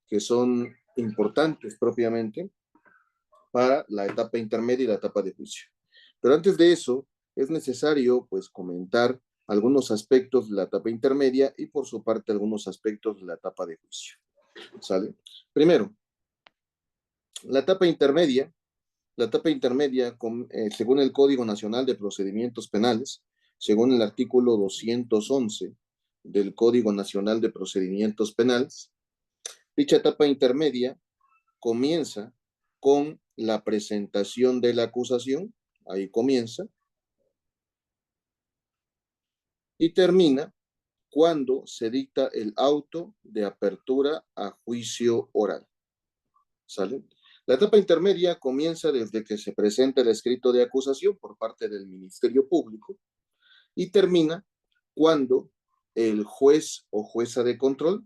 que son importantes propiamente para la etapa intermedia y la etapa de juicio. Pero antes de eso, es necesario pues comentar algunos aspectos de la etapa intermedia y por su parte algunos aspectos de la etapa de juicio. ¿Sale? Primero, la etapa intermedia, según el Código Nacional de Procedimientos Penales, según el artículo 211 del Código Nacional de Procedimientos Penales, dicha etapa intermedia comienza con la presentación de la acusación, ahí comienza, y termina cuando se dicta el auto de apertura a juicio oral. ¿Sale? La etapa intermedia comienza desde que se presenta el escrito de acusación por parte del Ministerio Público y termina cuando el juez o jueza de control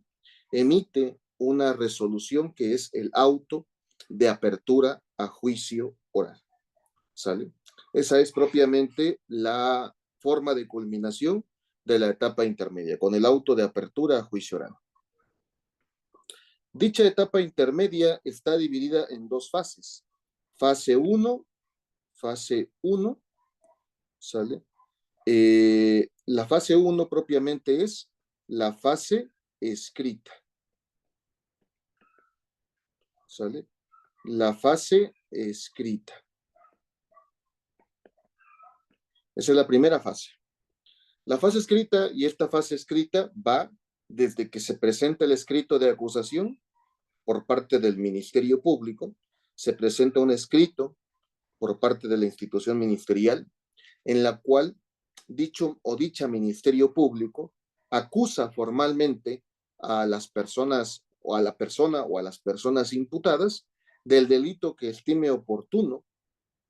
emite una resolución que es el auto de apertura a juicio oral. ¿Sale? Esa es propiamente la forma de culminación de la etapa intermedia, con el auto de apertura a juicio oral. Dicha etapa intermedia está dividida en dos fases. Fase 1, ¿sale? La fase 1 propiamente es la fase escrita, ¿sale? La fase escrita. Esa es la primera fase. La fase escrita, y esta fase escrita va desde que se presenta el escrito de acusación por parte del Ministerio Público, se presenta un escrito por parte de la institución ministerial, en la cual dicho o dicha Ministerio Público acusa formalmente a las personas o a la persona o a las personas imputadas del delito que estime oportuno,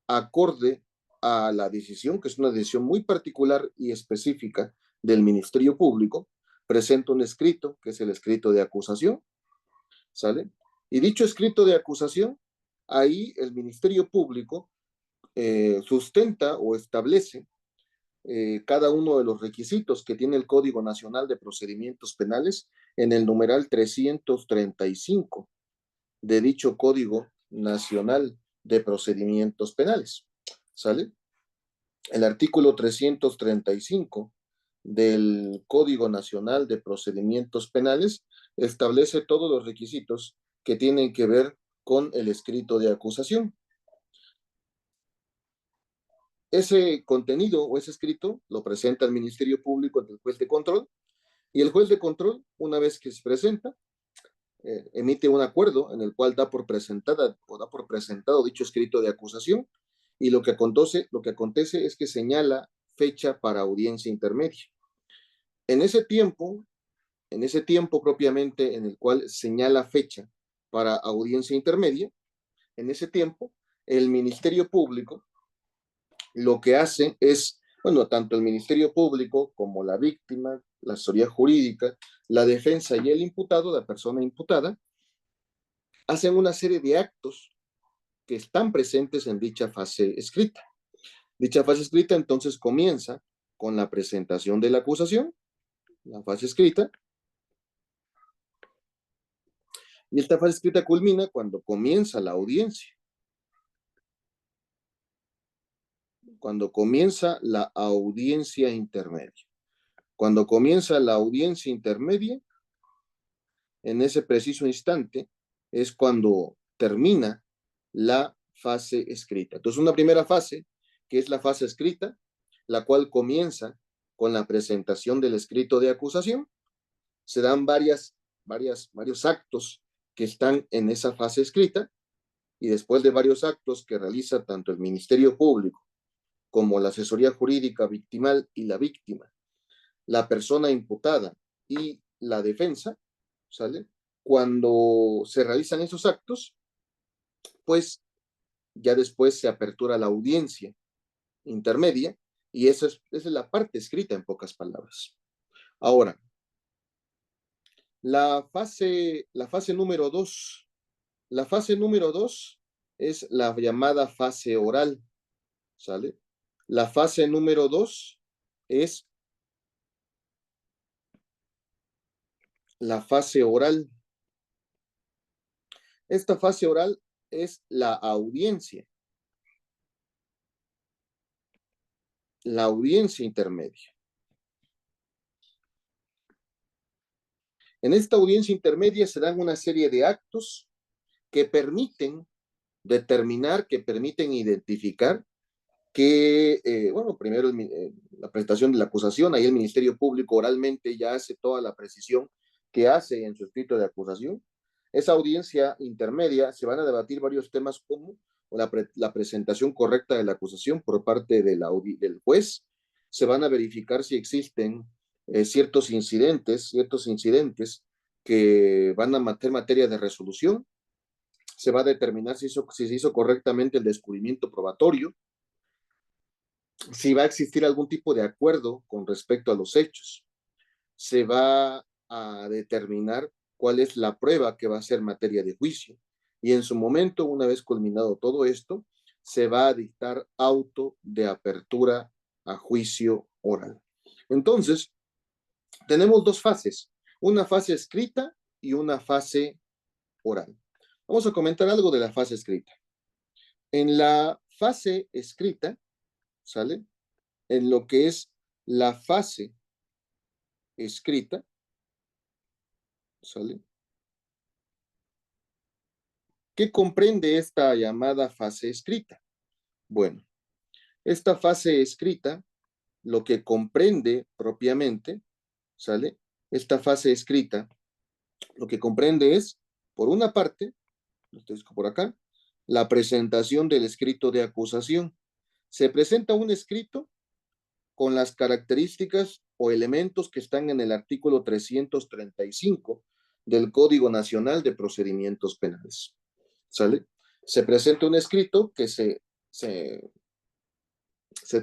acorde a la decisión, que es una decisión muy particular y específica del Ministerio Público, presenta un escrito, que es el escrito de acusación, ¿sale? Y dicho escrito de acusación, ahí el Ministerio Público sustenta o establece cada uno de los requisitos que tiene el Código Nacional de Procedimientos Penales en el numeral 335 de dicho Código Nacional de Procedimientos Penales. ¿Sale? El artículo 335 del Código Nacional de Procedimientos Penales establece todos los requisitos que tienen que ver con el escrito de acusación. Ese contenido o ese escrito lo presenta el Ministerio Público ante el juez de control y el juez de control, una vez que se presenta, emite un acuerdo en el cual da por presentada o da por presentado dicho escrito de acusación y lo que acontece es que señala fecha para audiencia intermedia. En ese tiempo propiamente en el cual señala fecha para audiencia intermedia, en ese tiempo el Ministerio Público lo que hace es, bueno, tanto el Ministerio Público como la víctima, la asesoría jurídica, la defensa y el imputado, la persona imputada, hacen una serie de actos que están presentes en dicha fase escrita. Dicha fase escrita entonces comienza con la presentación de la acusación, la fase escrita, y esta fase escrita culmina cuando comienza la audiencia. Cuando comienza la audiencia intermedia. Cuando comienza la audiencia intermedia, en ese preciso instante, es cuando termina la fase escrita. Entonces, una primera fase, que es la fase escrita, la cual comienza con la presentación del escrito de acusación. Se dan varios actos que están en esa fase escrita y después de varios actos que realiza tanto el Ministerio Público como la asesoría jurídica victimal y la víctima, la persona imputada y la defensa, ¿sale? Cuando se realizan esos actos, pues ya después se apertura la audiencia intermedia y esa es la parte escrita en pocas palabras. Ahora, la fase número 2. La fase número 2 es la llamada fase oral, ¿sale? La fase número 2 es la fase oral. Esta fase oral es la audiencia intermedia. En esta audiencia intermedia se dan una serie de actos que permiten determinar, que permiten identificar que, bueno, primero la presentación de la acusación, ahí el Ministerio Público oralmente ya hace toda la precisión que hace en su escrito de acusación. Esa audiencia intermedia se van a debatir varios temas como la presentación correcta de la acusación por parte del juez, se van a verificar si existen ciertos incidentes que van a ser materia de resolución, se va a determinar si se hizo correctamente el descubrimiento probatorio, si va a existir algún tipo de acuerdo con respecto a los hechos, se va a determinar cuál es la prueba que va a ser materia de juicio y en su momento, una vez culminado todo esto, se va a dictar auto de apertura a juicio oral. Entonces, tenemos dos fases, una fase escrita y una fase oral. Vamos a comentar algo de la fase escrita. En la fase escrita, ¿sale? En lo que es la fase escrita, ¿sale? ¿Qué comprende esta llamada fase escrita? Bueno, esta fase escrita, lo que comprende propiamente, ¿sale? Esta fase escrita, lo que comprende es, por una parte, por acá, la presentación del escrito de acusación. Se presenta un escrito con las características o elementos que están en el artículo 335 del Código Nacional de Procedimientos Penales. ¿Sale? Se presenta un escrito que se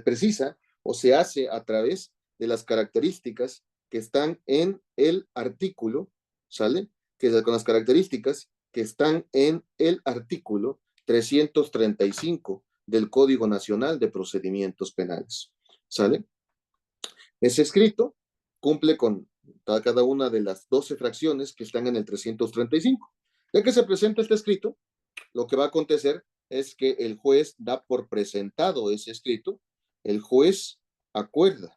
precisa o se hace a través de las características que están en el artículo, ¿sale? Con las características que están en el artículo 335 del Código Nacional de Procedimientos Penales, ¿sale? Ese escrito cumple con cada una de las 12 fracciones que están en el 335. Ya que se presenta este escrito, lo que va a acontecer es que el juez da por presentado ese escrito, el juez acuerda.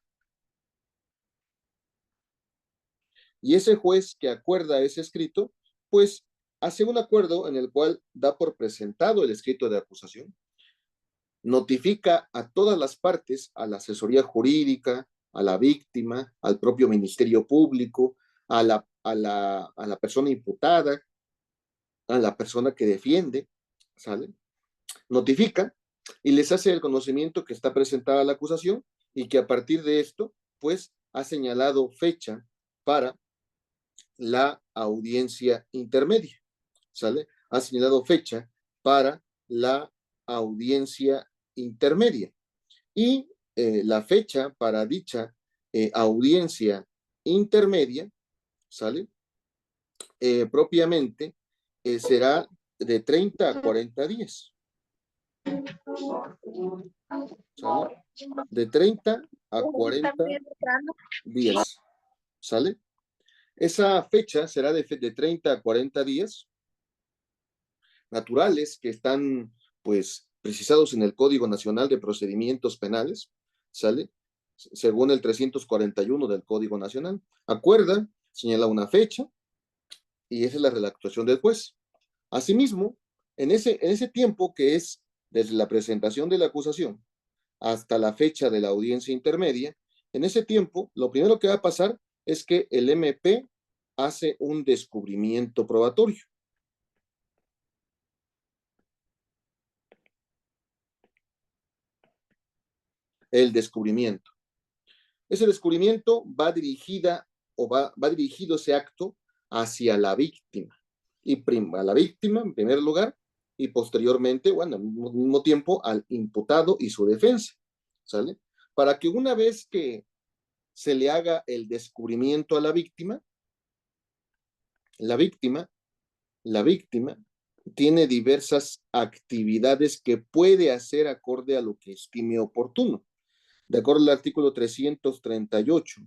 Y ese juez que acuerda ese escrito, pues hace un acuerdo en el cual da por presentado el escrito de acusación, notifica a todas las partes, a la asesoría jurídica, a la víctima, al propio Ministerio Público, a la persona imputada, a la persona que defiende, ¿sale? Notifica y les hace el conocimiento que está presentada la acusación y que a partir de esto, pues, ha señalado fecha para la audiencia intermedia, ¿sale? Ha señalado fecha para la audiencia intermedia. Y la fecha para dicha audiencia intermedia, ¿sale? Propiamente será de 30 a 40 días. ¿Sale? De 30 a 40 días. ¿Sale? Esa fecha será de 30 a 40 días naturales que están, pues, precisados en el Código Nacional de Procedimientos Penales, ¿sale? Según el 341 del Código Nacional. Acuerda, señala una fecha y esa es la redactación del juez. Asimismo, en ese tiempo que es desde la presentación de la acusación hasta la fecha de la audiencia intermedia, en ese tiempo, lo primero que va a pasar es que el MP hace un descubrimiento probatorio. El descubrimiento. Ese descubrimiento va dirigida o va dirigido ese acto hacia la víctima. Y a la víctima, en primer lugar, y posteriormente, bueno, al mismo tiempo, al imputado y su defensa, ¿sale? Para que una vez que se le haga el descubrimiento a la víctima tiene diversas actividades que puede hacer acorde a lo que estime oportuno. De acuerdo al artículo 338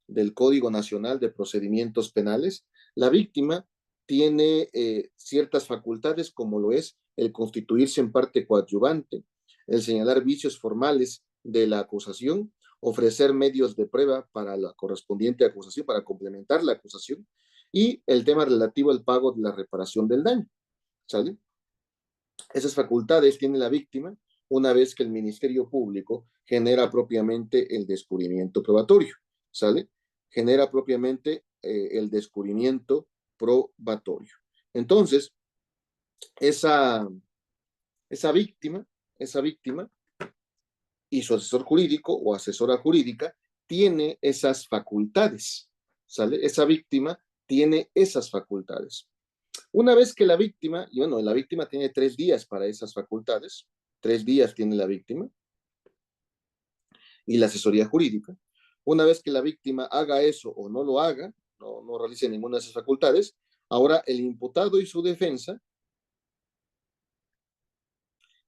del Código Nacional de Procedimientos Penales, la víctima tiene ciertas facultades, como lo es el constituirse en parte coadyuvante, el señalar vicios formales de la acusación, ofrecer medios de prueba para la correspondiente acusación, para complementar la acusación, y el tema relativo al pago de la reparación del daño, ¿sale? Esas facultades tiene la víctima una vez que el Ministerio Público genera propiamente el descubrimiento probatorio, ¿sale? Genera propiamente el descubrimiento probatorio. Entonces, esa, esa víctima, esa víctima y su asesor jurídico o asesora jurídica tiene esas facultades, ¿sale? Esa víctima tiene esas facultades. Una vez que la víctima, y bueno, la víctima tiene 3 días para esas facultades, 3 días tiene la víctima y la asesoría jurídica. Una vez que la víctima haga eso o no lo haga, no realice ninguna de esas facultades, ahora el imputado y su defensa,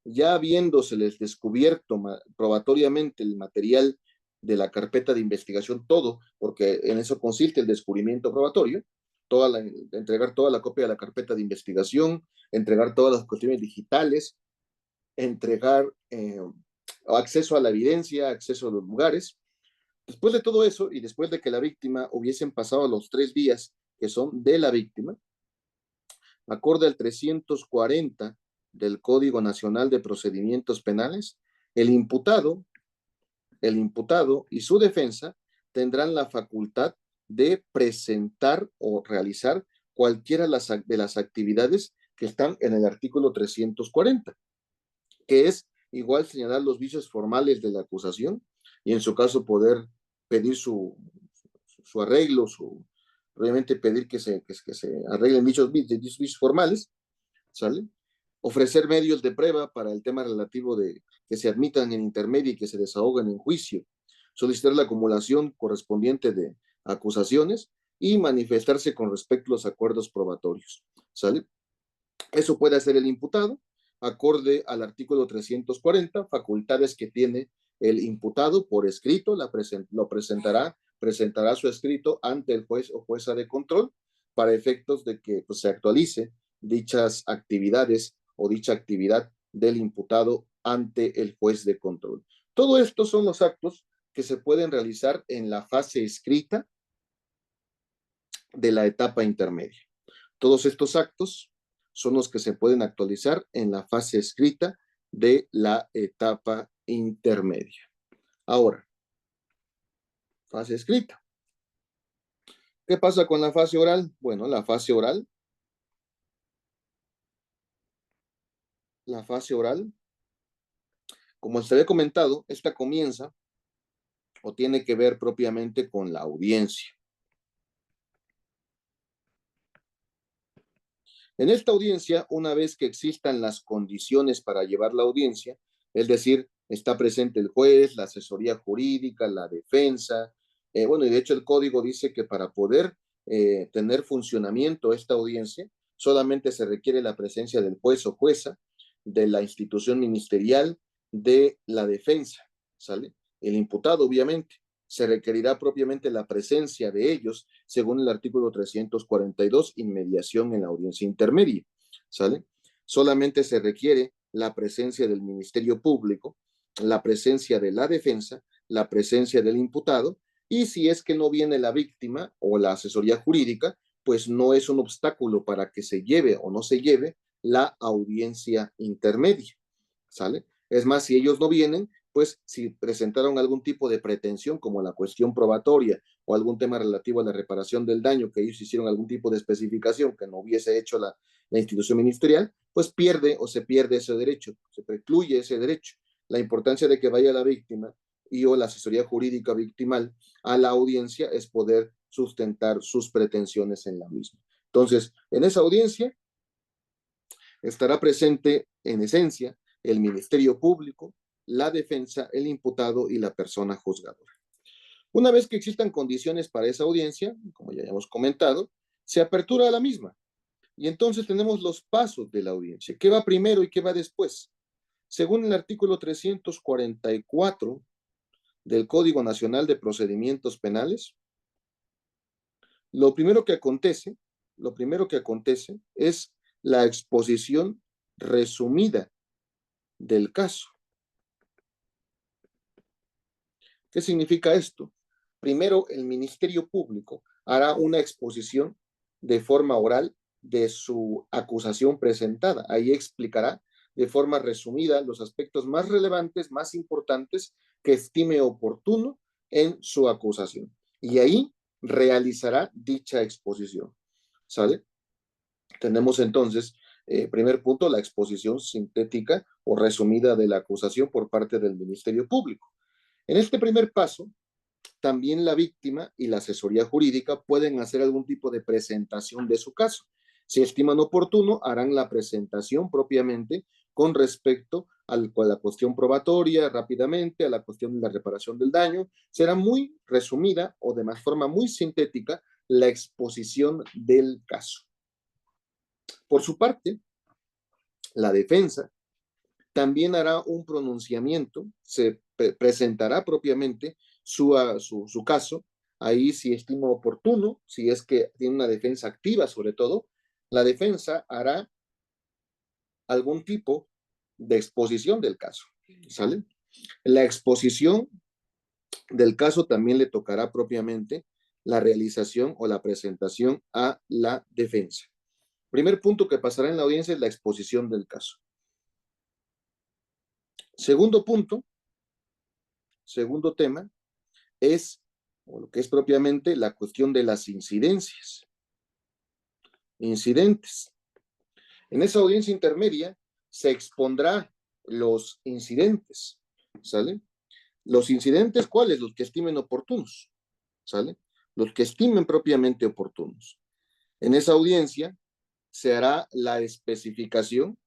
ya habiéndoseles descubierto probatoriamente el material de la carpeta de investigación, todo, porque en eso consiste el descubrimiento probatorio, entregar toda la copia de la carpeta de investigación, entregar todas las cuestiones digitales, entregar acceso a la evidencia, acceso a los lugares. Después de todo eso y después de que la víctima hubiesen pasado los 3 días que son de la víctima, acorde al 340 del Código Nacional de Procedimientos Penales, el imputado, el imputado y su defensa tendrán la facultad de presentar o realizar cualquiera de las actividades que están en el artículo 340, que es igual señalar los vicios formales de la acusación y en su caso poder pedir su arreglo, obviamente pedir que se arreglen dichos vicios formales, ¿sale? Ofrecer medios de prueba para el tema relativo de que se admitan en intermedio y que se desahoguen en juicio, solicitar la acumulación correspondiente de acusaciones y manifestarse con respecto a los acuerdos probatorios, ¿sale? Eso puede hacer el imputado, acorde al artículo 340, facultades que tiene el imputado por escrito, lo presentará su escrito ante el juez o jueza de control para efectos de que pues, se actualice dichas actividades o dicha actividad del imputado ante el juez de control. Todo esto son los actos que se pueden realizar en la fase escrita de la etapa intermedia. Todos estos actos son los que se pueden actualizar en la fase escrita de la etapa intermedia. Ahora, fase escrita. ¿Qué pasa con la fase oral? Bueno, la fase oral, como se había comentado, esta comienza o tiene que ver propiamente con la audiencia. En esta audiencia, una vez que existan las condiciones para llevar la audiencia, es decir, está presente el juez, la asesoría jurídica, la defensa, bueno, y de hecho el código dice que para poder tener funcionamiento esta audiencia, solamente se requiere la presencia del juez o jueza, de la institución ministerial, de la defensa, ¿sale? El imputado, obviamente. Se requerirá propiamente la presencia de ellos, según el artículo 342, inmediación en la audiencia intermedia, ¿sale? Solamente se requiere la presencia del Ministerio Público, la presencia de la defensa, la presencia del imputado, y si es que no viene la víctima o la asesoría jurídica, pues no es un obstáculo para que se lleve o no se lleve la audiencia intermedia, ¿sale? Es más, si ellos no vienen, pues si presentaron algún tipo de pretensión como la cuestión probatoria o algún tema relativo a la reparación del daño, que ellos hicieron algún tipo de especificación que no hubiese hecho la institución ministerial, pues pierde o se pierde ese derecho, se precluye ese derecho. La importancia de que vaya la víctima y o la asesoría jurídica victimal a la audiencia es poder sustentar sus pretensiones en la misma. Entonces, en esa audiencia estará presente en esencia el Ministerio Público, la defensa, el imputado y la persona juzgadora. Una vez que existan condiciones para esa audiencia, como ya hemos comentado, se apertura a la misma. Y entonces tenemos los pasos de la audiencia. ¿Qué va primero y qué va después? Según el artículo 344 del Código Nacional de Procedimientos Penales, lo primero que acontece lo primero que acontece es la exposición resumida del caso. ¿Qué significa esto? Primero, el Ministerio Público hará una exposición de forma oral de su acusación presentada. Ahí explicará de forma resumida los aspectos más relevantes, más importantes que estime oportuno en su acusación. Y ahí realizará dicha exposición. ¿Sale? Tenemos entonces, primer punto, la exposición sintética o resumida de la acusación por parte del Ministerio Público. En este primer paso, también la víctima y la asesoría jurídica pueden hacer algún tipo de presentación de su caso. Si estiman oportuno, harán la presentación propiamente con respecto a la cuestión probatoria rápidamente, a la cuestión de la reparación del daño. Será muy resumida o de más forma muy sintética la exposición del caso. Por su parte, la defensa también hará un pronunciamiento, se presentará propiamente su caso, ahí si estima oportuno, si es que tiene una defensa activa sobre todo, la defensa hará algún tipo de exposición del caso, ¿sale? La exposición del caso también le tocará propiamente la realización o la presentación a la defensa. Primer punto que pasará en la audiencia es la exposición del caso. Segundo punto, segundo tema, es o lo que es propiamente la cuestión de las incidencias. Incidentes. En esa audiencia intermedia se expondrá los incidentes, ¿sale? Los incidentes, ¿cuáles? Los que estimen oportunos, ¿sale? Los que estimen propiamente oportunos. En esa audiencia se hará la especificación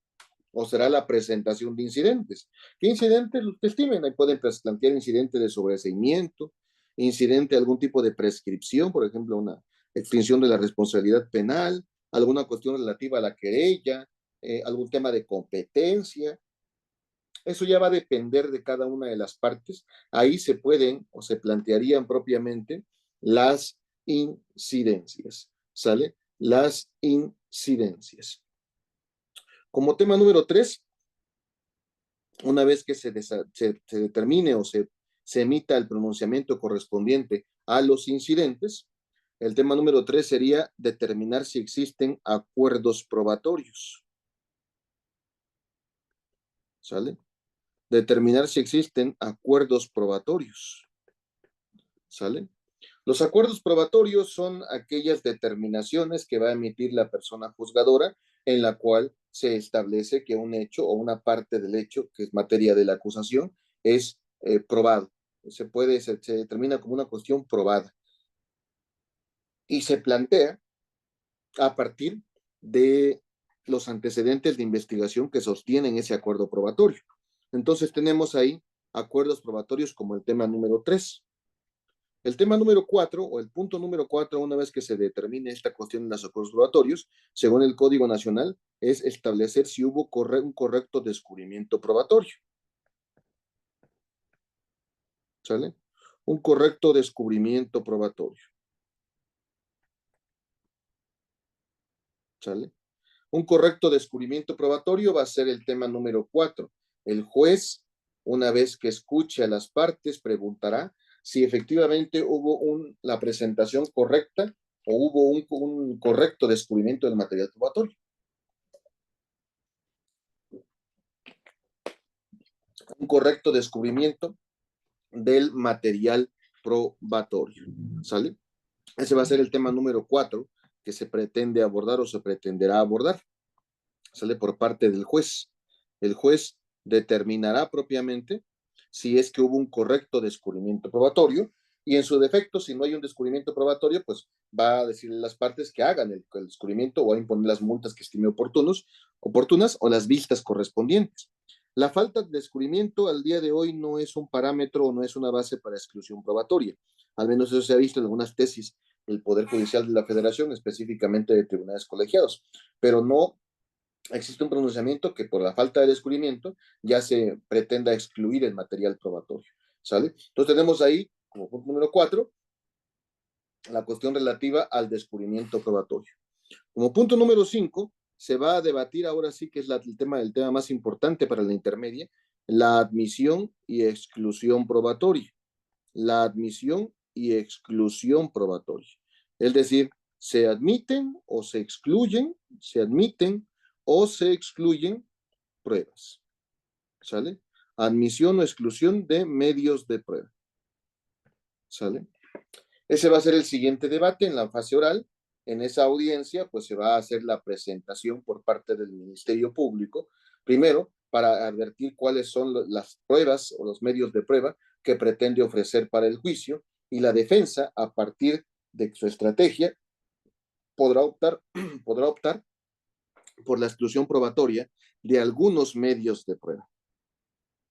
o será la presentación de incidentes. ¿Qué incidentes los que estimen? Ahí pueden plantear incidentes de sobreseimiento, incidente de algún tipo de prescripción, por ejemplo, una extinción de la responsabilidad penal, alguna cuestión relativa a la querella, algún tema de competencia. Eso ya va a depender de cada una de las partes. Ahí se pueden o se plantearían propiamente las incidencias, ¿sale? Las incidencias. Como tema número 3, una vez que se determine o se emita el pronunciamiento correspondiente a los incidentes, el tema número 3 sería determinar si existen acuerdos probatorios. ¿Sale? Determinar si existen acuerdos probatorios. ¿Sale? Los acuerdos probatorios son aquellas determinaciones que va a emitir la persona juzgadora en la cual se establece que un hecho o una parte del hecho, que es materia de la acusación, es probado. Se determina como una cuestión probada. Y se plantea a partir de los antecedentes de investigación que sostienen ese acuerdo probatorio. Entonces tenemos ahí acuerdos probatorios como el tema número 3. El tema número 4 o el punto número 4, una vez que se determine esta cuestión en los acuerdos probatorios, según el Código Nacional, es establecer si hubo un correcto descubrimiento probatorio. ¿Sale? Un correcto descubrimiento probatorio. ¿Sale? Un correcto descubrimiento probatorio va a ser el tema número 4. El juez, una vez que escuche a las partes, preguntará si efectivamente hubo la presentación correcta o hubo un correcto descubrimiento del material probatorio. Un correcto descubrimiento del material probatorio. ¿Sale? Ese va a ser el tema número 4 que se pretende abordar o se pretenderá abordar. Sale por parte del juez. El juez determinará propiamente si es que hubo un correcto descubrimiento probatorio y en su defecto, si no hay un descubrimiento probatorio, pues va a decirle a las partes que hagan el descubrimiento o a imponer las multas que estime oportunas o las vistas correspondientes. La falta de descubrimiento al día de hoy no es un parámetro o no es una base para exclusión probatoria. Al menos eso se ha visto en algunas tesis del Poder Judicial de la Federación, específicamente de tribunales colegiados, pero no existe un pronunciamiento que por la falta de descubrimiento ya se pretenda excluir el material probatorio. ¿Sale? Entonces tenemos ahí, como punto número 4, la cuestión relativa al descubrimiento probatorio. Como punto número 5, se va a debatir ahora sí que es el tema más importante para la intermedia, la admisión y exclusión probatoria. La admisión y exclusión probatoria. Es decir, se admiten o se excluyen, se admiten o se excluyen pruebas. ¿Sale? Admisión o exclusión de medios de prueba. ¿Sale? Ese va a ser el siguiente debate en la fase oral. En esa audiencia, pues se va a hacer la presentación por parte del Ministerio Público, primero para advertir cuáles son las pruebas o los medios de prueba que pretende ofrecer para el juicio, y la defensa, a partir de su estrategia, podrá optar, podrá optar por la exclusión probatoria de algunos medios de prueba,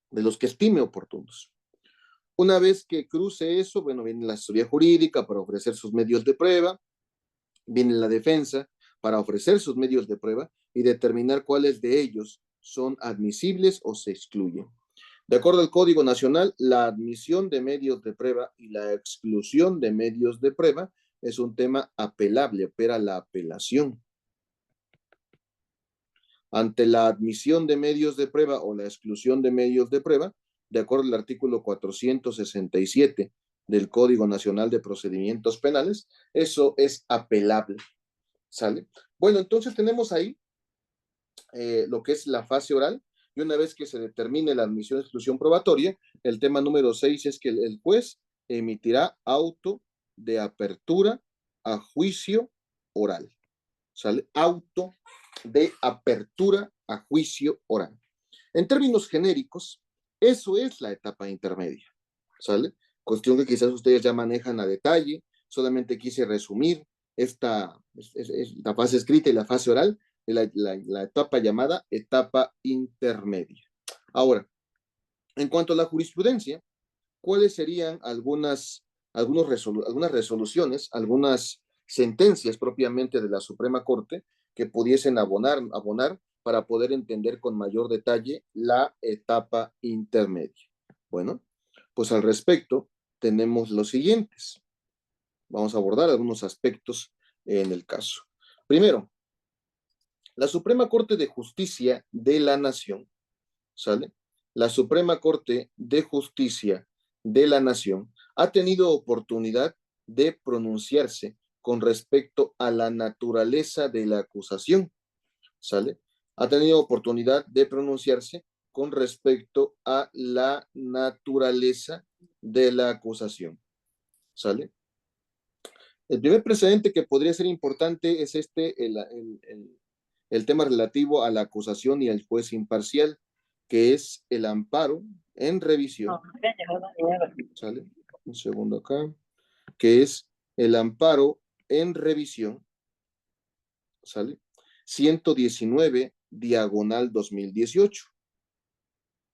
de los que estime oportunos. Una vez que cruce eso, bueno, viene la asesoría jurídica para ofrecer sus medios de prueba, viene la defensa para ofrecer sus medios de prueba y determinar cuáles de ellos son admisibles o se excluyen. De acuerdo al Código Nacional, la admisión de medios de prueba y la exclusión de medios de prueba es un tema apelable, opera la apelación. Ante la admisión de medios de prueba o la exclusión de medios de prueba, de acuerdo al artículo 467 del Código Nacional de Procedimientos Penales, eso es apelable. ¿Sale? Bueno, entonces tenemos ahí lo que es la fase oral, y una vez que se determine la admisión de exclusión probatoria, el tema número 6 es que el juez emitirá auto de apertura a juicio oral. ¿Sale? Auto de apertura a juicio oral. En términos genéricos, eso es la etapa intermedia. ¿Sale? Cuestión que quizás ustedes ya manejan a detalle, solamente quise resumir la fase escrita y la fase oral de la etapa llamada etapa intermedia. Ahora, en cuanto a la jurisprudencia, ¿cuáles serían algunas resoluciones, algunas sentencias propiamente de la Suprema Corte que pudiesen abonar para poder entender con mayor detalle la etapa intermedia? Bueno, pues al respecto tenemos los siguientes. Vamos a abordar algunos aspectos en el caso. Primero, la Suprema Corte de Justicia de la Nación, ¿sale? La Suprema Corte de Justicia de la Nación ha tenido oportunidad de pronunciarse con respecto a la naturaleza de la acusación, ¿sale? Ha tenido oportunidad de pronunciarse con respecto a la naturaleza de la acusación, ¿sale? El primer precedente que podría ser importante es el tema relativo a la acusación y al juez imparcial, que es el amparo en revisión. ¿Sale? Un segundo acá. Que es el amparo en revisión. ¿Sale? 119 diagonal 2018.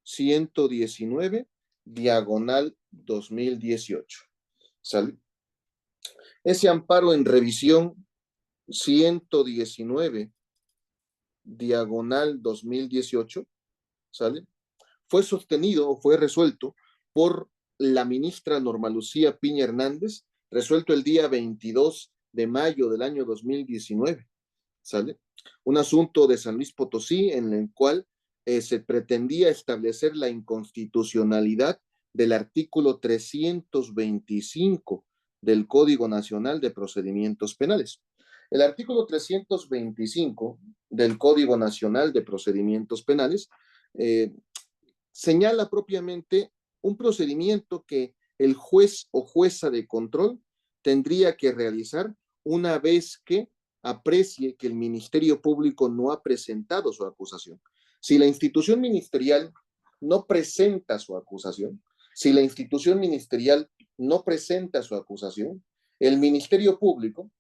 119 diagonal 2018. ¿Sale? Ese amparo en revisión 119 diagonal 2018, ¿sale? Fue sostenido o fue resuelto por la ministra Norma Lucía Piña Hernández, resuelto el día 22 de mayo del año 2019, ¿sale? Un asunto de San Luis Potosí en el cual se pretendía establecer la inconstitucionalidad del artículo 325 del Código Nacional de Procedimientos Penales. El artículo 325 del Código Nacional de Procedimientos Penales señala propiamente un procedimiento que el juez o jueza de control tendría que realizar una vez que aprecie que el Ministerio Público no ha presentado su acusación. Si la institución ministerial no presenta su acusación, si la institución ministerial no presenta su acusación, el Ministerio Público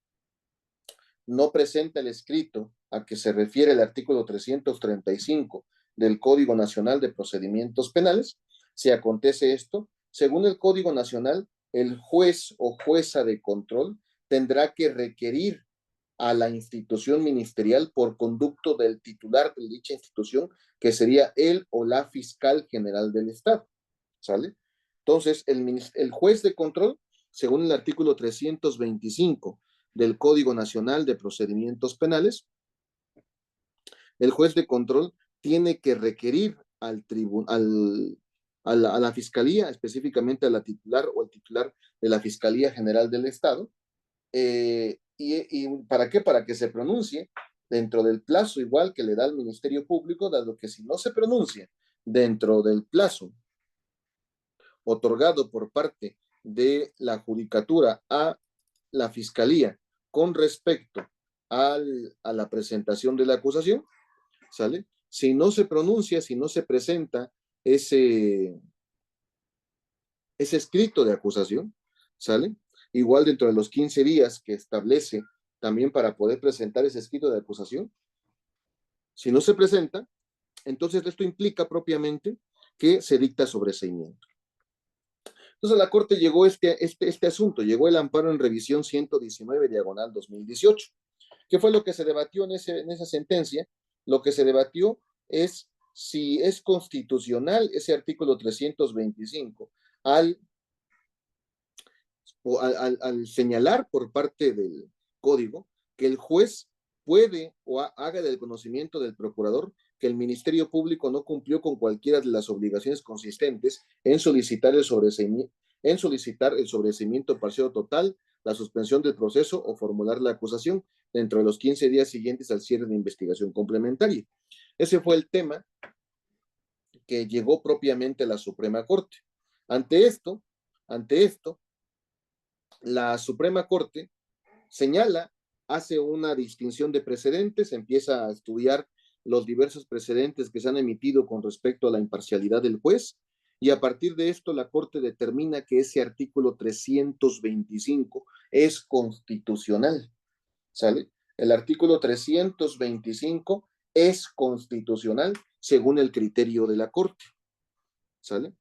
no presenta el escrito a que se refiere el artículo 335 del Código Nacional de Procedimientos Penales. Si acontece esto, según el Código Nacional, el juez o jueza de control tendrá que requerir a la institución ministerial por conducto del titular de dicha institución, que sería él o la fiscal general del Estado. ¿Sale? Entonces, el juez de control, según el artículo 325 del Código Nacional de Procedimientos Penales, el juez de control tiene que requerir a la Fiscalía, específicamente a la titular o al titular de la Fiscalía General del Estado. ¿Y para qué? Para que se pronuncie dentro del plazo igual que le da el Ministerio Público, dado que si no se pronuncia dentro del plazo otorgado por parte de la Judicatura a la Fiscalía con respecto a la presentación de la acusación, ¿sale? Si no se pronuncia, si no se presenta ese, ese escrito de acusación, ¿sale? Igual dentro de los 15 días que establece también para poder presentar ese escrito de acusación, si no se presenta, entonces esto implica propiamente que se dicta sobreseimiento. Entonces a la Corte llegó este asunto, llegó el amparo en revisión 119 diagonal 2018. ¿Qué fue lo que se debatió en esa sentencia? Lo que se debatió es si es constitucional ese artículo 325 al al señalar por parte del código que el juez puede o haga del conocimiento del procurador que el Ministerio Público no cumplió con cualquiera de las obligaciones consistentes en solicitar el sobreseimiento parcial o total, la suspensión del proceso o formular la acusación dentro de los 15 días siguientes al cierre de investigación complementaria. Ese fue el tema que llegó propiamente a la Suprema Corte. Ante esto, la Suprema Corte señala, hace una distinción de precedentes, empieza a estudiar los diversos precedentes que se han emitido con respecto a la imparcialidad del juez, y a partir de esto la Corte determina que ese artículo 325 es constitucional, ¿sale? El artículo 325 es constitucional según el criterio de la Corte, ¿sale?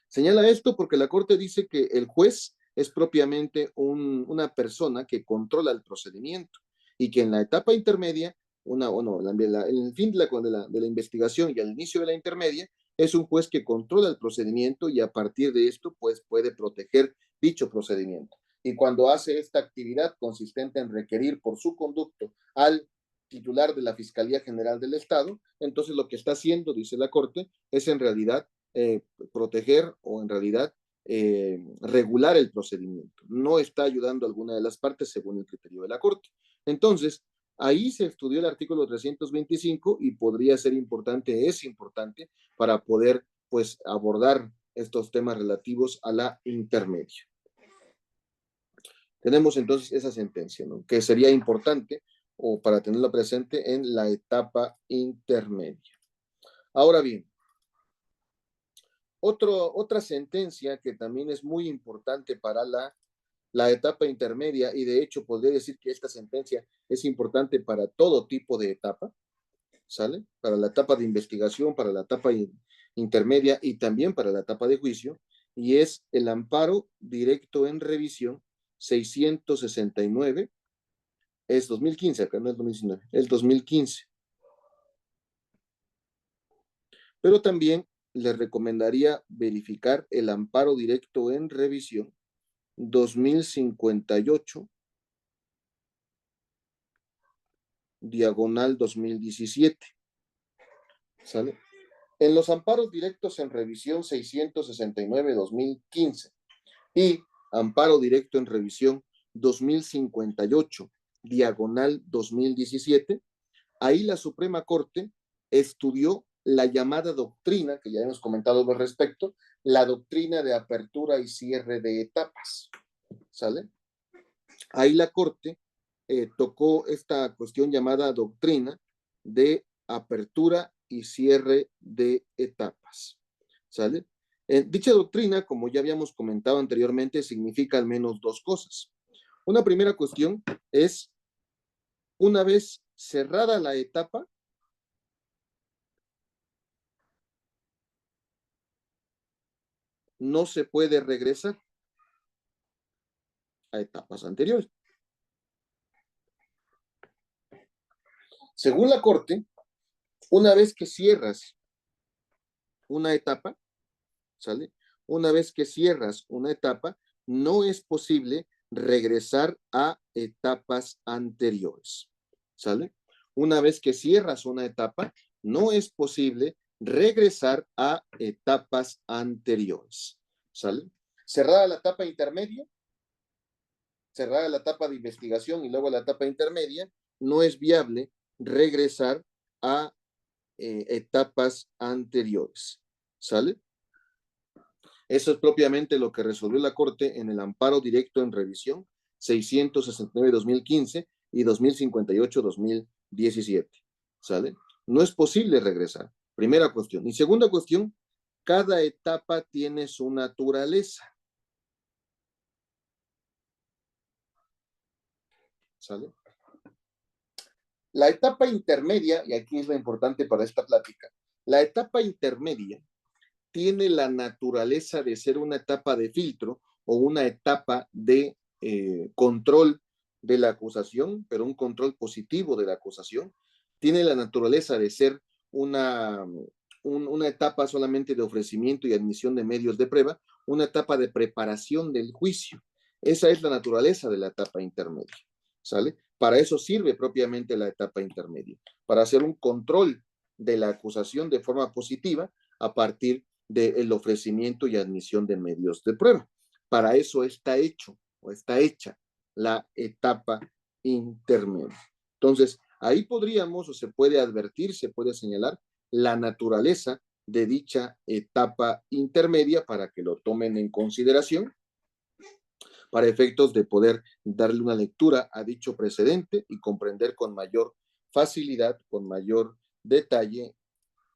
Señala esto porque la Corte dice que el juez es propiamente una persona que controla el procedimiento y que en la etapa intermedia, el fin de la investigación y al inicio de la intermedia, es un juez que controla el procedimiento y a partir de esto pues puede proteger dicho procedimiento. Y cuando hace esta actividad consistente en requerir por su conducto al titular de la Fiscalía General del Estado, entonces lo que está haciendo, dice la Corte, es en realidad proteger o en realidad regular el procedimiento. No está ayudando a alguna de las partes según el criterio de la Corte. Entonces, ahí se estudió el artículo 325 y podría ser importante, es importante para poder pues abordar estos temas relativos a la intermedia. Tenemos entonces esa sentencia, ¿no? Que sería importante o para tenerla presente en la etapa intermedia. Ahora bien, otra sentencia que también es muy importante para la etapa intermedia, y de hecho podría decir que esta sentencia es importante para todo tipo de etapa, ¿sale? Para la etapa de investigación, para la etapa intermedia y también para la etapa de juicio, y es el amparo directo en revisión 669, es 2015, acá no es 2019, es 2015. Pero también les recomendaría verificar el amparo directo en revisión 2058, diagonal 2017. ¿Sale? En los amparos directos en revisión 669-2015 y amparo directo en revisión 2058, diagonal 2017, ahí la Suprema Corte estudió la llamada doctrina, que ya hemos comentado al respecto, la doctrina de apertura y cierre de etapas, ¿sale? Ahí la Corte tocó esta cuestión llamada doctrina de apertura y cierre de etapas, ¿sale? Dicha doctrina, como ya habíamos comentado anteriormente, significa al menos dos cosas. Una primera cuestión es, una vez cerrada la etapa, no se puede regresar a etapas anteriores. Según la Corte, una vez que cierras una etapa, ¿sale? Una vez que cierras una etapa, no es posible regresar a etapas anteriores, ¿sale? Una vez que cierras una etapa, no es posible regresar a etapas anteriores, ¿sale? Cerrada la etapa intermedia, cerrada la etapa de investigación y luego la etapa intermedia, no es viable regresar a etapas anteriores, ¿sale? Eso es propiamente lo que resolvió la Corte en el amparo directo en revisión 669-2015 y 2058-2017, ¿sale? No es posible regresar, primera cuestión. Y segunda cuestión, cada etapa tiene su naturaleza, ¿sale? La etapa intermedia, y aquí es lo importante para esta plática, la etapa intermedia tiene la naturaleza de ser una etapa de filtro o una etapa de control de la acusación, pero un control positivo de la acusación. Tiene la naturaleza de ser una etapa solamente de ofrecimiento y admisión de medios de prueba, una etapa de preparación del juicio. Esa es la naturaleza de la etapa intermedia, ¿sale? Para eso sirve propiamente la etapa intermedia, para hacer un control de la acusación de forma positiva a partir del ofrecimiento y admisión de medios de prueba. Para eso está hecho o está hecha la etapa intermedia. Entonces, ahí podríamos o se puede advertir, se puede señalar la naturaleza de dicha etapa intermedia para que lo tomen en consideración para efectos de poder darle una lectura a dicho precedente y comprender con mayor facilidad, con mayor detalle,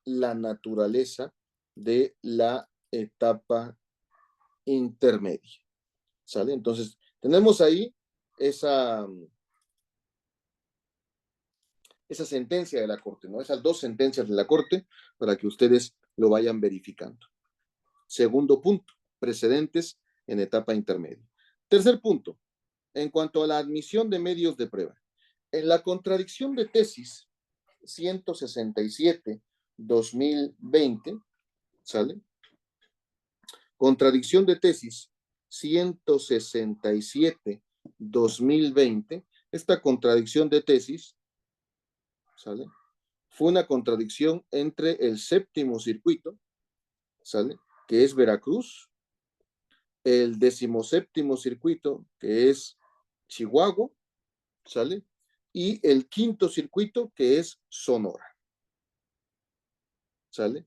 la naturaleza de la etapa intermedia, ¿sale? Entonces, tenemos ahí esa, esa sentencia de la Corte, ¿no? Esas dos sentencias de la Corte para que ustedes lo vayan verificando. Segundo punto, precedentes en etapa intermedia. Tercer punto, en cuanto a la admisión de medios de prueba. En la contradicción de tesis 167-2020, ¿sale? Contradicción de tesis 167-2020, esta contradicción de tesis, ¿sale? Fue una contradicción entre el séptimo circuito, ¿sale? Que es Veracruz, el 17º circuito, que es Chihuahua, ¿sale? Y el 5º circuito, que es Sonora, ¿sale?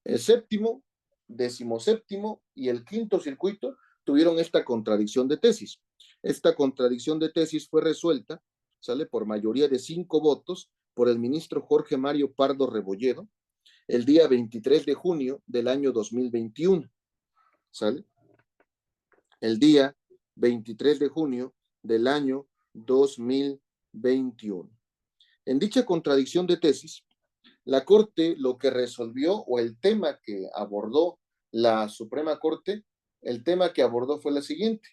El séptimo, 17º y el 5º circuito tuvieron esta contradicción de tesis. Esta contradicción de tesis fue resuelta, ¿sale? Por mayoría de 5 votos por el ministro Jorge Mario Pardo Rebolledo el día 23 de junio del año 2021, ¿sale? El día 23 de junio del año 2021. En dicha contradicción de tesis, la Corte lo que resolvió o el tema que abordó la Suprema Corte, el tema que abordó fue la siguiente.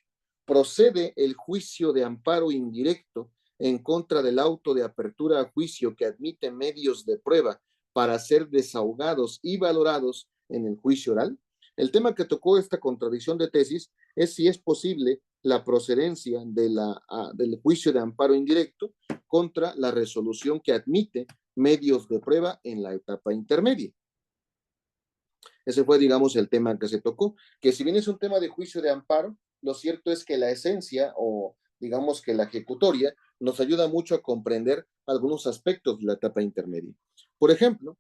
Procede el juicio de amparo indirecto en contra del auto de apertura a juicio que admite medios de prueba para ser desahogados y valorados en el juicio oral. El tema que tocó esta contradicción de tesis es si es posible la procedencia del juicio de amparo indirecto contra la resolución que admite medios de prueba en la etapa intermedia. Ese fue, digamos, el tema que se tocó, que si bien es un tema de juicio de amparo, lo cierto es que la esencia o digamos que la ejecutoria nos ayuda mucho a comprender algunos aspectos de la etapa intermedia. Por ejemplo,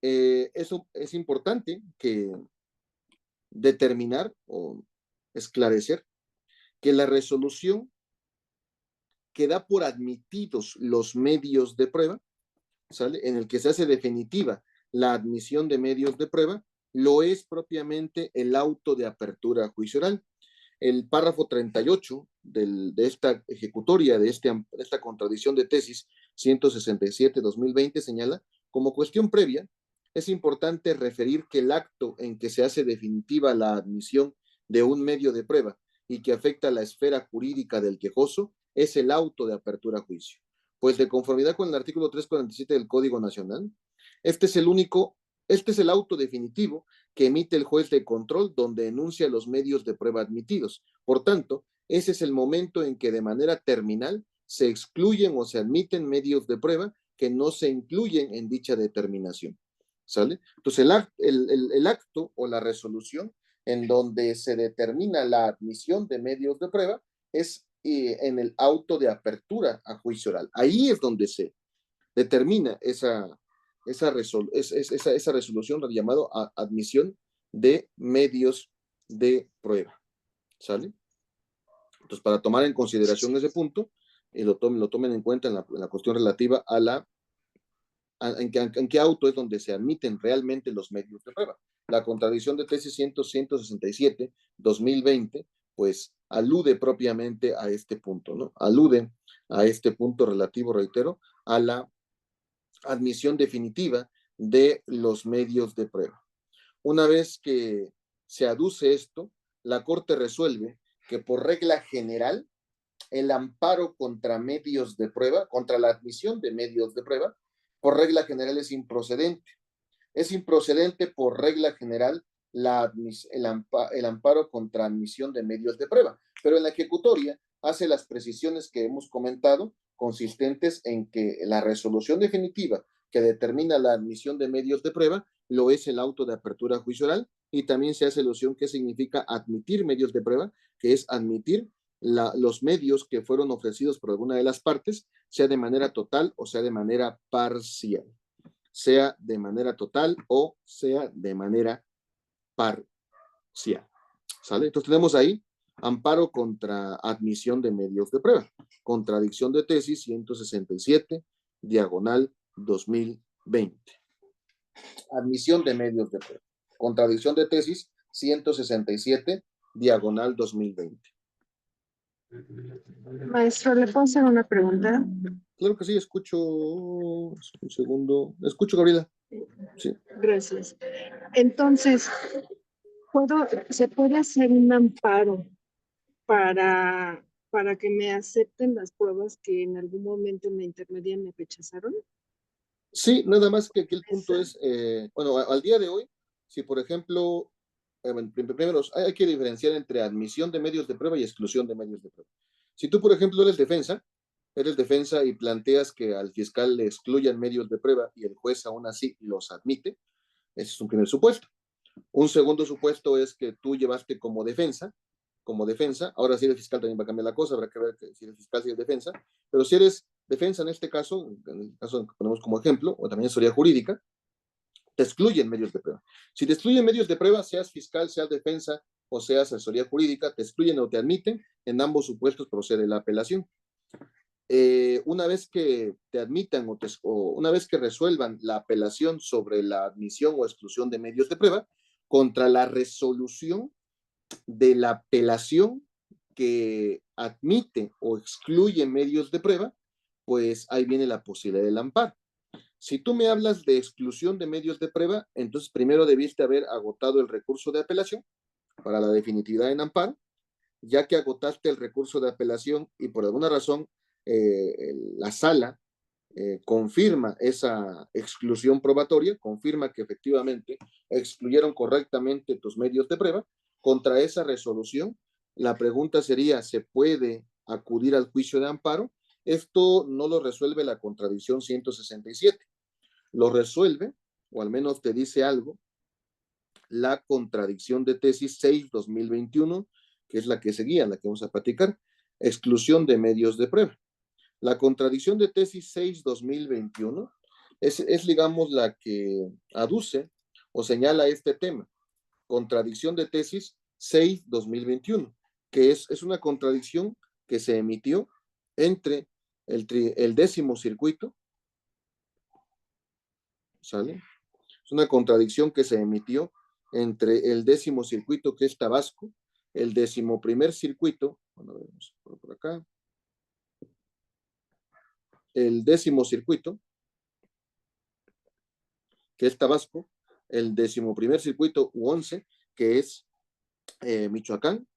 eso es importante que determinar o esclarecer que la resolución que da por admitidos los medios de prueba, ¿sale? En el que se hace definitiva la admisión de medios de prueba, lo es propiamente el auto de apertura a juicio oral. El párrafo 38 de esta ejecutoria, de esta contradicción de tesis 167-2020 señala, como cuestión previa, es importante referir que el acto en que se hace definitiva la admisión de un medio de prueba y que afecta la esfera jurídica del quejoso es el auto de apertura a juicio. Pues de conformidad con el artículo 347 del Código Nacional, este es el auto definitivo que emite el juez de control donde enuncia los medios de prueba admitidos. Por tanto, ese es el momento en que de manera terminal se excluyen o se admiten medios de prueba que no se incluyen en dicha determinación. ¿Sale? Entonces, el acto o la resolución en donde se determina la admisión de medios de prueba es en el auto de apertura a juicio oral. Ahí es donde se determina esa resolución llamado admisión de medios de prueba. ¿Sale? Entonces, para tomar en consideración ese punto, lo tomen en cuenta en la cuestión relativa a en qué auto es donde se admiten realmente los medios de prueba. La contradicción de tesis 167-2020, pues alude propiamente a este punto, ¿no? Alude a este punto relativo, reitero, a la admisión definitiva de los medios de prueba. Una vez que se aduce esto, la Corte resuelve que por regla general, el amparo contra medios de prueba, contra la admisión de medios de prueba, por regla general es improcedente. Es improcedente por regla general el amparo contra admisión de medios de prueba, pero en la ejecutoria hace las precisiones que hemos comentado, consistentes en que la resolución definitiva que determina la admisión de medios de prueba lo es el auto de apertura a juicio oral, y también se hace alusión que significa admitir medios de prueba, que es admitir los medios que fueron ofrecidos por alguna de las partes, sea de manera total o sea de manera parcial. Sea de manera total o sea de manera parcial. ¿Sale? Entonces tenemos ahí amparo contra admisión de medios de prueba. Contradicción de tesis 167, diagonal 2020. Admisión de medios de prueba. Contradicción de tesis 167, diagonal 2020. Maestro, ¿le puedo hacer una pregunta? Claro que sí, escucho. Un segundo. Escucho, Gabriela. Sí. Gracias. Entonces, ¿se puede hacer un amparo para que me acepten las pruebas que en algún momento en la intermedia me rechazaron? Sí, nada más que aquí el punto es, bueno, al día de hoy, si por ejemplo, primero hay que diferenciar entre admisión de medios de prueba y exclusión de medios de prueba. Si tú, por ejemplo, eres defensa y planteas que al fiscal le excluyan medios de prueba y el juez aún así los admite, ese es un primer supuesto. Un segundo supuesto es que tú llevaste como defensa, ahora si eres fiscal también va a cambiar la cosa, habrá que ver si eres fiscal, si eres defensa, pero si eres defensa en este caso, en el caso que ponemos como ejemplo, o también asesoría jurídica, te excluyen medios de prueba. Si te excluyen medios de prueba, seas fiscal, seas defensa o seas asesoría jurídica, te excluyen o te admiten, en ambos supuestos procede la apelación. Una vez que te admitan o una vez que resuelvan la apelación sobre la admisión o exclusión de medios de prueba, contra la resolución de la apelación que admite o excluye medios de prueba, pues ahí viene la posibilidad del amparo. Si tú me hablas de exclusión de medios de prueba, entonces primero debiste haber agotado el recurso de apelación para la definitividad en amparo. Ya que agotaste el recurso de apelación y por alguna razón la sala confirma esa exclusión probatoria, confirma que efectivamente excluyeron correctamente tus medios de prueba, contra esa resolución, la pregunta sería, ¿se puede acudir al juicio de amparo? Esto no lo resuelve la contradicción 167, lo resuelve, o al menos te dice algo, la contradicción de tesis 6-2021, que es la que seguía, la que vamos a platicar, exclusión de medios de prueba. La contradicción de tesis 6-2021 digamos, la que aduce o señala este tema. Contradicción de tesis 6-2021, que es una contradicción que se emitió entre el 10º circuito, ¿sale? Es una contradicción que se emitió entre el 10º circuito, que es Tabasco, el 11º circuito, bueno, vemos por acá, el 10º circuito, que es Tabasco, el 11º circuito u 11, que es Michoacán,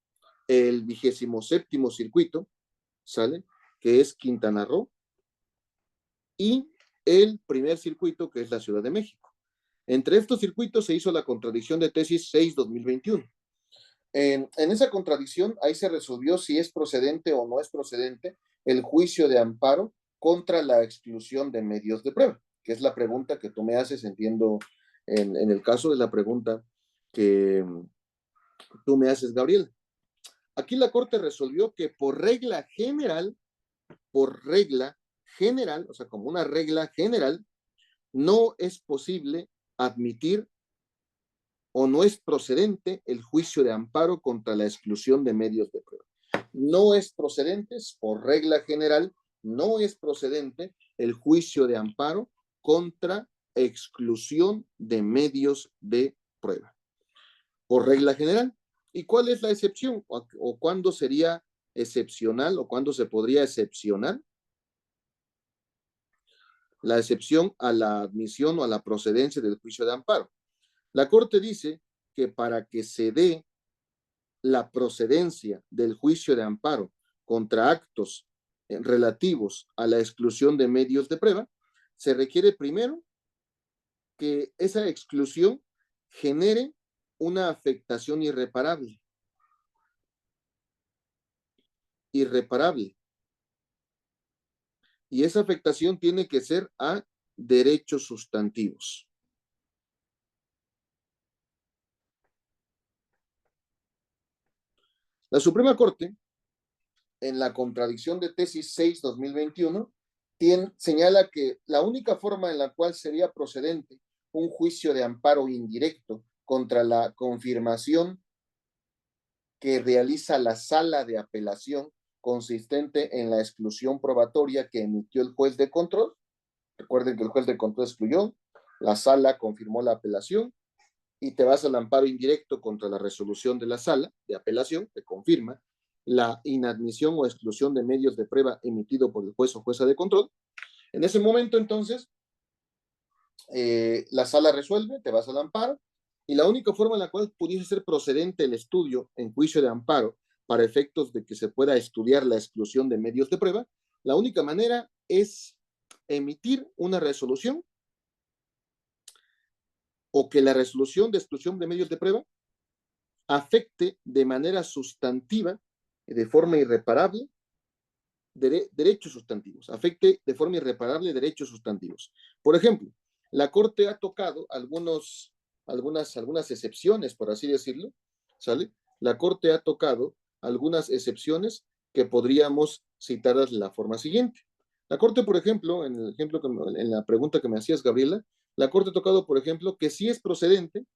el 27º circuito, ¿sale? Que es Quintana Roo, y el primer circuito, que es la Ciudad de México. Entre estos circuitos se hizo la contradicción de tesis 6-2021. En esa contradicción, ahí se resolvió si es procedente o no es procedente el juicio de amparo contra la exclusión de medios de prueba, que es la pregunta que tú me haces, entiendo, en el caso de la pregunta que tú me haces, Gabriel. Aquí la Corte resolvió que por regla general, o sea, como una regla general, no es posible admitir o no es procedente el juicio de amparo contra la exclusión de medios de prueba. No es procedente, por regla general, no es procedente el juicio de amparo contra exclusión de medios de prueba. Por regla general. ¿Y cuál es la excepción? ¿O cuándo sería excepcional o cuándo se podría excepcionar? La excepción a la admisión o a la procedencia del juicio de amparo. La Corte dice que para que se dé la procedencia del juicio de amparo contra actos relativos a la exclusión de medios de prueba, se requiere primero que esa exclusión genere una afectación irreparable. Y esa afectación tiene que ser a derechos sustantivos. La Suprema Corte, en la contradicción de tesis 6/2021, señala que la única forma en la cual sería procedente un juicio de amparo indirecto contra la confirmación que realiza la sala de apelación consistente en la exclusión probatoria que emitió el juez de control. Recuerden que el juez de control excluyó, la sala confirmó la apelación y te vas al amparo indirecto contra la resolución de la sala de apelación, que confirma la inadmisión o exclusión de medios de prueba emitido por el juez o jueza de control. En ese momento, entonces, la sala resuelve, te vas al amparo, y la única forma en la cual pudiese ser procedente el estudio en juicio de amparo para efectos de que se pueda estudiar la exclusión de medios de prueba, la única manera es emitir una resolución o que la resolución de exclusión de medios de prueba afecte de manera sustantiva, de forma irreparable, derechos sustantivos, afecte de forma irreparable derechos sustantivos. Por ejemplo, la Corte ha tocado algunas excepciones, por así decirlo, ¿sale? La Corte ha tocado algunas excepciones que podríamos citarlas de la forma siguiente. La Corte, por ejemplo, en la pregunta que me hacías, Gabriela, la Corte ha tocado, por ejemplo, que sí es procedente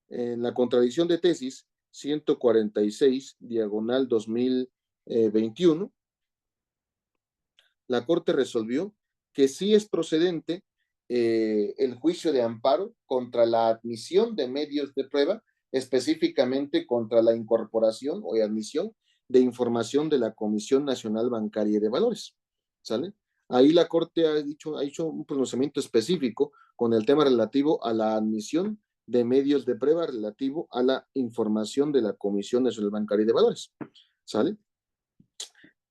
en la contradicción de tesis 146, diagonal 2021, la Corte resolvió que sí es procedente el juicio de amparo contra la admisión de medios de prueba, específicamente contra la incorporación o admisión de información de la Comisión Nacional Bancaria y de Valores. ¿Sale? Ahí la Corte ha hecho un pronunciamiento específico con el tema relativo a la admisión de medios de prueba relativo a la información de la Comisión Nacional Bancaria y de Valores. ¿Sale?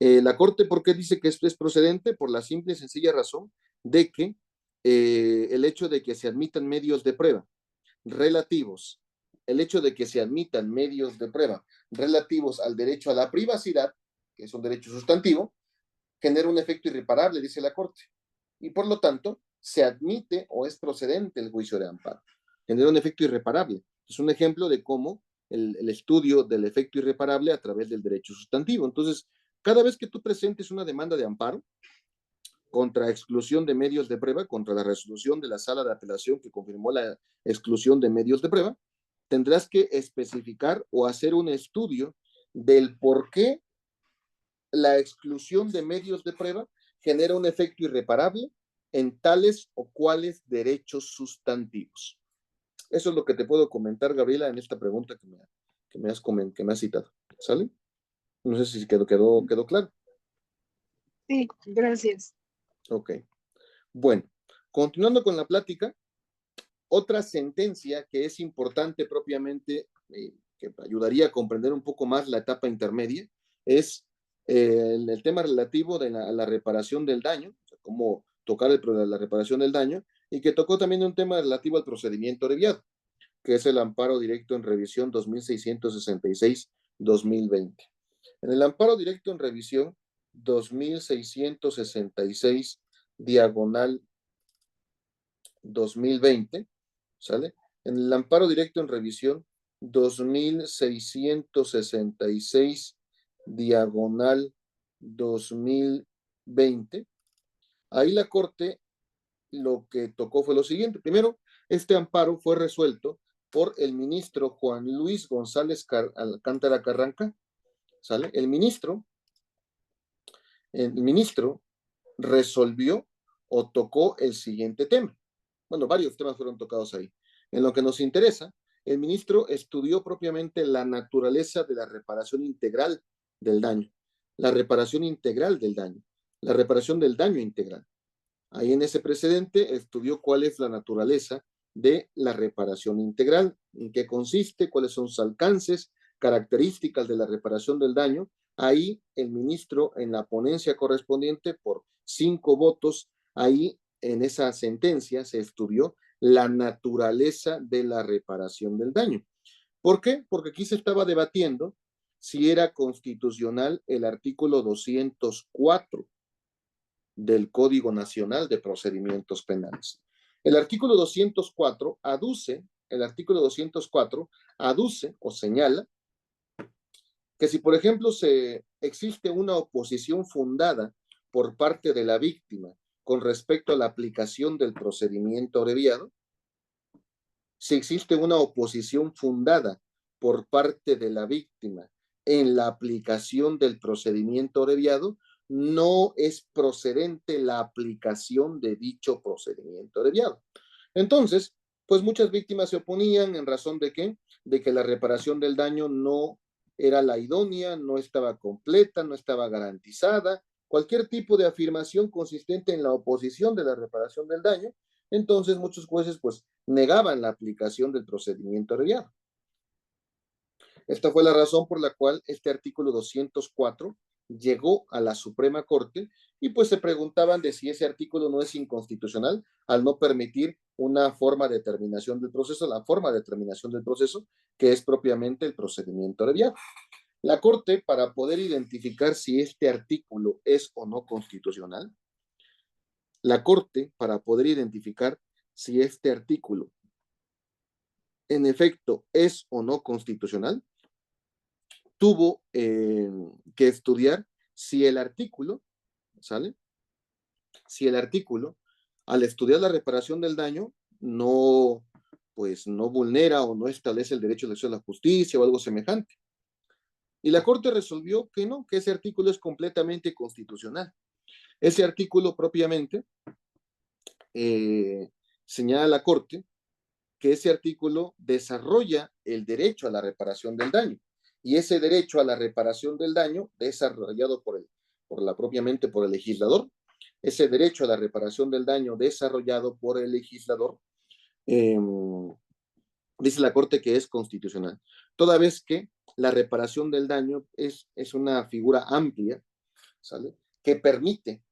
La Corte, ¿por qué dice que esto es procedente? Por la simple y sencilla razón de que el hecho de que se admitan medios de prueba relativos, el hecho de que se admitan medios de prueba relativos al derecho a la privacidad, que es un derecho sustantivo, genera un efecto irreparable, dice la Corte. Y por lo tanto, se admite o es procedente el juicio de amparo. Genera un efecto irreparable. Es un ejemplo de cómo el estudio del efecto irreparable a través del derecho sustantivo. Entonces, cada vez que tú presentes una demanda de amparo contra exclusión de medios de prueba, contra la resolución de la sala de apelación que confirmó la exclusión de medios de prueba, tendrás que especificar o hacer un estudio del por qué la exclusión de medios de prueba genera un efecto irreparable en tales o cuales derechos sustantivos. Eso es lo que te puedo comentar, Gabriela, en esta pregunta que me has citado. ¿Sale? No sé si quedó claro. Sí, gracias. Ok. Bueno, continuando con la plática, otra sentencia que es importante propiamente, que ayudaría a comprender un poco más la etapa intermedia, es el tema relativo de la reparación del daño, o sea, cómo tocar la reparación del daño, y que tocó también un tema relativo al procedimiento abreviado. que es el amparo directo en revisión 2666-2020. En el amparo directo en revisión 2666 diagonal 2020, ¿sale? En el amparo directo en revisión 2666 diagonal 2020, ahí la Corte lo que tocó fue lo siguiente. Primero, este amparo fue resuelto por el ministro Juan Luis González Alcántara Carranca, ¿sale? El ministro resolvió o tocó el siguiente tema. Bueno, varios temas fueron tocados ahí. En lo que nos interesa, el ministro estudió propiamente la naturaleza de la reparación integral del daño, la reparación integral del daño, la reparación del daño integral. Ahí en ese precedente estudió cuál es la naturaleza de la reparación integral, en qué consiste, cuáles son sus alcances, características de la reparación del daño. Ahí el ministro en la ponencia correspondiente por 5 votos, ahí en esa sentencia se estudió la naturaleza de la reparación del daño. ¿Por qué? Porque aquí se estaba debatiendo si era constitucional el artículo 204 del Código Nacional de Procedimientos Penales. El artículo 204 aduce o señala que si, por ejemplo, existe una oposición fundada por parte de la víctima con respecto a la aplicación del procedimiento abreviado, si existe una oposición fundada por parte de la víctima en la aplicación del procedimiento abreviado, no es procedente la aplicación de dicho procedimiento abreviado. Entonces, pues muchas víctimas se oponían en razón de ¿qué? De que la reparación del daño no era la idónea, no estaba completa, no estaba garantizada, cualquier tipo de afirmación consistente en la oposición de la reparación del daño. Entonces muchos jueces pues negaban la aplicación del procedimiento abreviado. Esta fue la razón por la cual este artículo 204 llegó a la Suprema Corte y pues se preguntaban de si ese artículo no es inconstitucional al no permitir una forma de terminación del proceso, la forma de terminación del proceso que es propiamente el procedimiento abreviado. La Corte, para poder identificar si este artículo es o no constitucional, la Corte, para poder identificar si este artículo en efecto es o no constitucional, tuvo que estudiar si el artículo, ¿sale? Si el artículo, al estudiar la reparación del daño, no, pues no vulnera o no establece el derecho de acceso a la justicia o algo semejante. Y la Corte resolvió que no, que ese artículo es completamente constitucional. Ese artículo propiamente señala la Corte que ese artículo desarrolla el derecho a la reparación del daño. Y ese derecho a la reparación del daño, desarrollado propiamente por el legislador, ese derecho a la reparación del daño desarrollado por el legislador, dice la Corte que es constitucional. Toda vez que la reparación del daño es una figura amplia, ¿sale? Que permite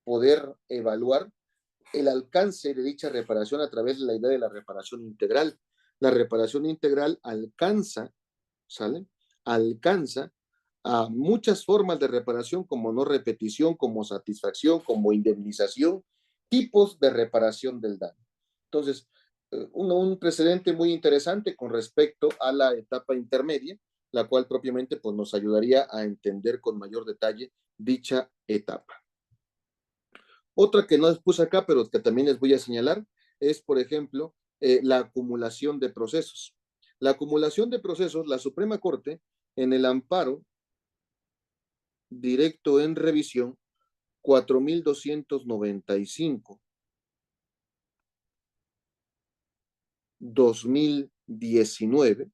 poder evaluar el alcance de dicha reparación a través de la idea de la reparación integral. La reparación integral alcanza, ¿sale? Alcanza a muchas formas de reparación como no repetición, como satisfacción, como indemnización, tipos de reparación del daño. Entonces, un precedente muy interesante con respecto a la etapa intermedia, la cual propiamente pues, nos ayudaría a entender con mayor detalle dicha etapa. Otra que no les puse acá, pero que también les voy a señalar, es, por ejemplo, la acumulación de procesos. La acumulación de procesos, la Suprema Corte, en el amparo directo en revisión 4295, 2019,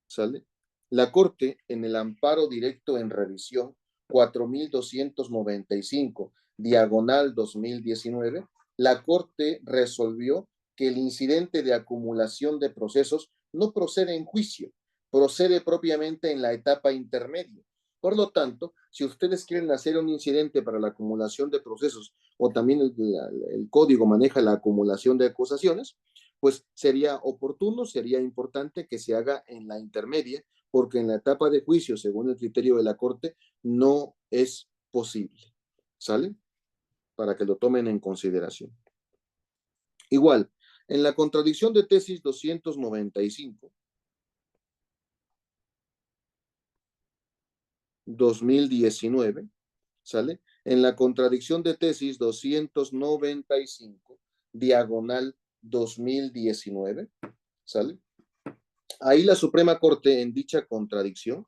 ¿sale? La Corte, en el amparo directo en revisión 4295, diagonal 2019, la Corte resolvió que el incidente de acumulación de procesos no procede en juicio, procede propiamente en la etapa intermedia. Por lo tanto, si ustedes quieren hacer un incidente para la acumulación de procesos o también el código maneja la acumulación de acusaciones, pues sería oportuno, sería importante que se haga en la intermedia, porque en la etapa de juicio, según el criterio de la Corte, no es posible. ¿Sale? Para que lo tomen en consideración. Igual, en la contradicción de tesis 295, 2019, ¿sale? En la contradicción de tesis 295, diagonal 2019, ¿sale? Ahí la Suprema Corte, en dicha contradicción,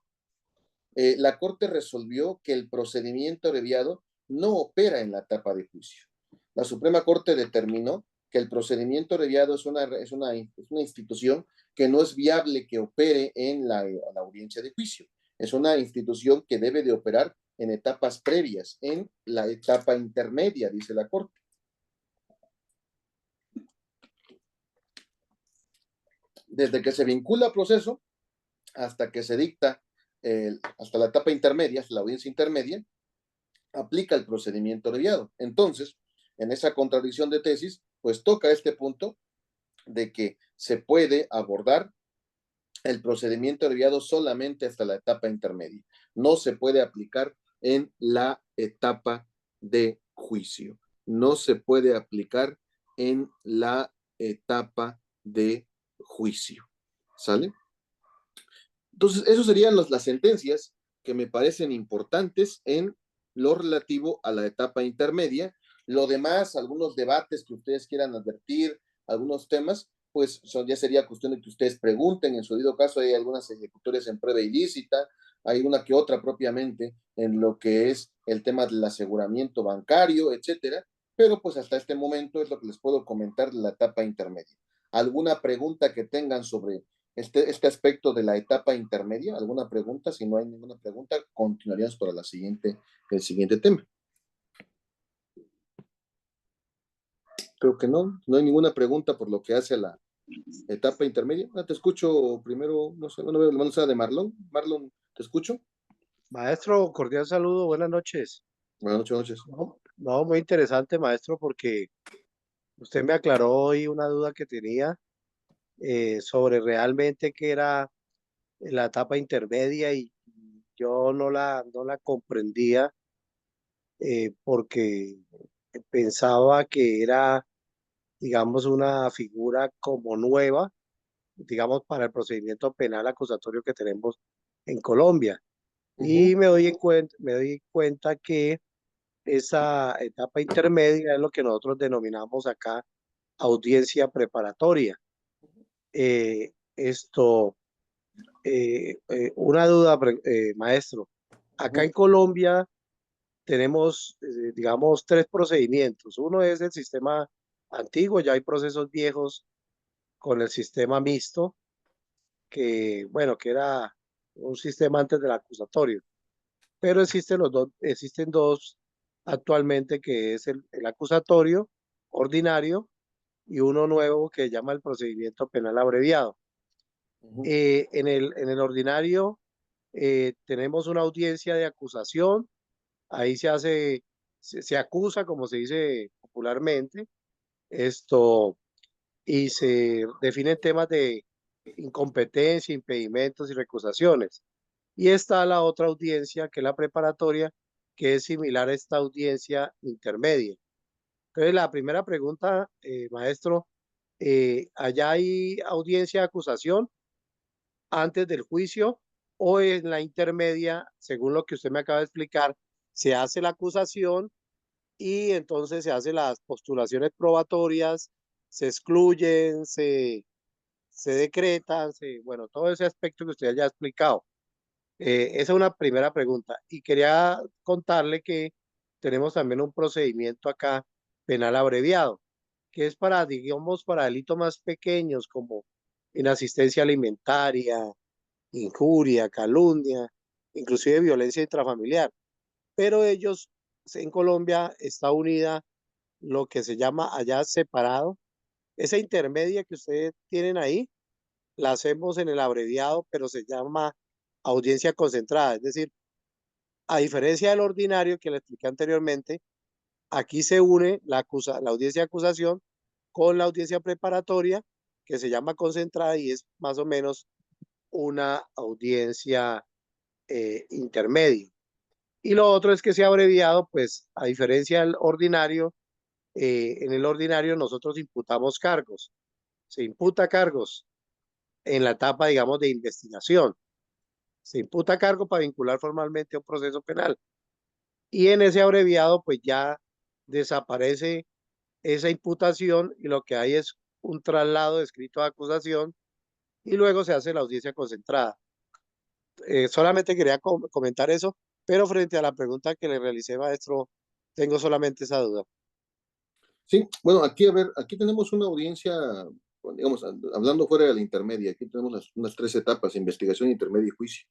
la Corte resolvió que el procedimiento abreviado no opera en la etapa de juicio. La Suprema Corte determinó que el procedimiento abreviado es una institución que no es viable que opere en la audiencia de juicio. Es una institución que debe de operar en etapas previas, en la etapa intermedia, dice la Corte. Desde que se vincula proceso hasta que se dicta, hasta la etapa intermedia, hasta la audiencia intermedia, aplica el procedimiento abreviado. Entonces, en esa contradicción de tesis, pues toca este punto de que se puede abordar el procedimiento abreviado solamente hasta la etapa intermedia. No se puede aplicar en la etapa de juicio. No se puede aplicar en la etapa de juicio. ¿Sale? Entonces, esas serían las sentencias que me parecen importantes en lo relativo a la etapa intermedia. Lo demás, algunos debates que ustedes quieran advertir, algunos temas, pues ya sería cuestión de que ustedes pregunten. En su debido caso, hay algunas ejecutorias en prueba ilícita, hay una que otra propiamente en lo que es el tema del aseguramiento bancario, etcétera. Pero pues hasta este momento es lo que les puedo comentar de la etapa intermedia. ¿Alguna pregunta que tengan sobre este aspecto de la etapa intermedia? ¿Alguna pregunta? Si no hay ninguna pregunta, continuaríamos para el siguiente tema. Creo que no hay ninguna pregunta por lo que hace a la etapa intermedia. Te escucho primero, no sé, bueno, le mando a de Marlon. Marlon, ¿te escucho? Maestro, cordial saludo, buenas noches. Buenas noches. No, muy interesante, maestro, porque usted me aclaró hoy una duda que tenía sobre realmente qué era la etapa intermedia y yo no la comprendía porque pensaba que era, digamos, una figura como nueva, digamos, para el procedimiento penal acusatorio que tenemos en Colombia. Y me doy cuenta que esa etapa intermedia es lo que nosotros denominamos acá audiencia preparatoria. Esto, una duda, maestro. Acá en Colombia tenemos, digamos, tres procedimientos. Uno es el sistema antiguo, ya hay procesos viejos con el sistema mixto, que, bueno, que era un sistema antes del acusatorio. Pero existen dos actualmente, que es el acusatorio ordinario y uno nuevo que se llama el procedimiento penal abreviado. En el ordinario tenemos una audiencia de acusación, ahí se acusa, como se dice popularmente, esto, y se definen temas de incompetencia, impedimentos y recusaciones. Y está la otra audiencia, que es la preparatoria, que es similar a esta audiencia intermedia. Entonces, la primera pregunta, maestro, ¿allá hay audiencia de acusación antes del juicio o en la intermedia, según lo que usted me acaba de explicar, se hace la acusación y entonces se hacen las postulaciones probatorias, se excluyen, se decretan, bueno, todo ese aspecto que usted ya ha explicado? Esa es una primera pregunta. Y quería contarle que tenemos también un procedimiento acá penal abreviado, que es para, digamos, para delitos más pequeños como inasistencia alimentaria, injuria, calumnia, inclusive violencia intrafamiliar. Pero ellos, en Colombia está unida lo que se llama allá separado. Esa intermedia que ustedes tienen ahí, la hacemos en el abreviado, pero se llama audiencia concentrada. Es decir, a diferencia del ordinario que le expliqué anteriormente, aquí se une la audiencia de acusación con la audiencia preparatoria que se llama concentrada y es más o menos una audiencia intermedia. Y lo otro es que se ha abreviado, pues a diferencia del ordinario, en el ordinario nosotros imputamos cargos, se imputa cargos en la etapa, digamos, de investigación, se imputa cargo para vincular formalmente a un proceso penal. Y en ese abreviado, pues ya desaparece esa imputación y lo que hay es un traslado de escrito de acusación y luego se hace la audiencia concentrada. Solamente quería comentar eso, pero frente a la pregunta que le realicé, maestro, tengo solamente esa duda. Sí, bueno, aquí, a ver, aquí tenemos una audiencia, digamos, hablando fuera de la intermedia, aquí tenemos unas tres etapas: investigación, intermedia y juicio.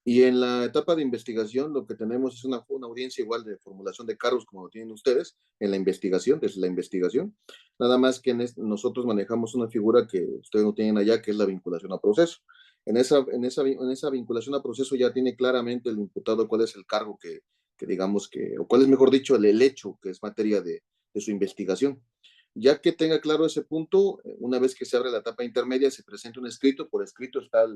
Y en la etapa de investigación lo que tenemos es una audiencia igual de formulación de cargos como lo tienen ustedes en la investigación, desde la investigación. Nada más que nosotros manejamos una figura que ustedes no tienen allá, que es la vinculación a proceso. En esa vinculación a proceso ya tiene claramente el imputado cuál es el cargo que digamos que, o cuál es, mejor dicho, el hecho que es materia de su investigación. Ya que tenga claro ese punto, una vez que se abre la etapa intermedia, se presenta un escrito, por escrito está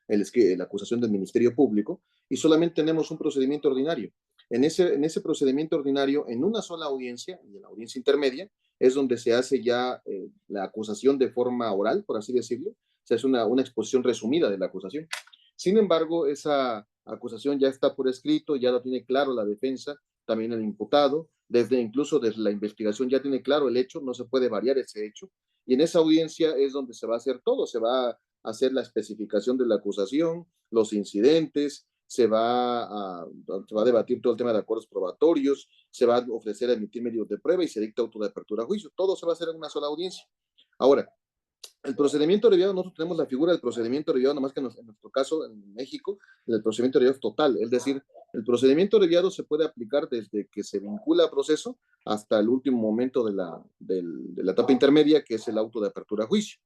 la acusación del Ministerio Público, y solamente tenemos un procedimiento ordinario. En ese procedimiento ordinario, en una sola audiencia, en la audiencia intermedia, es donde se hace ya la acusación de forma oral, por así decirlo, se hace una exposición resumida de la acusación. Sin embargo, esa acusación ya está por escrito, ya lo tiene claro la defensa, también el imputado, incluso desde la investigación ya tiene claro el hecho, no se puede variar ese hecho, y en esa audiencia es donde se va a hacer todo, se va a hacer la especificación de la acusación, los incidentes, se va a debatir todo el tema de acuerdos probatorios, se va a ofrecer a emitir medios de prueba y se dicta auto de apertura a juicio. Todo se va a hacer en una sola audiencia. Ahora, el procedimiento abreviado, nosotros tenemos la figura del procedimiento abreviado, nada más que en nuestro caso, en México, el procedimiento abreviado es total, es decir, el procedimiento abreviado se puede aplicar desde que se vincula a proceso hasta el último momento de la etapa intermedia, que es el auto de apertura a juicio.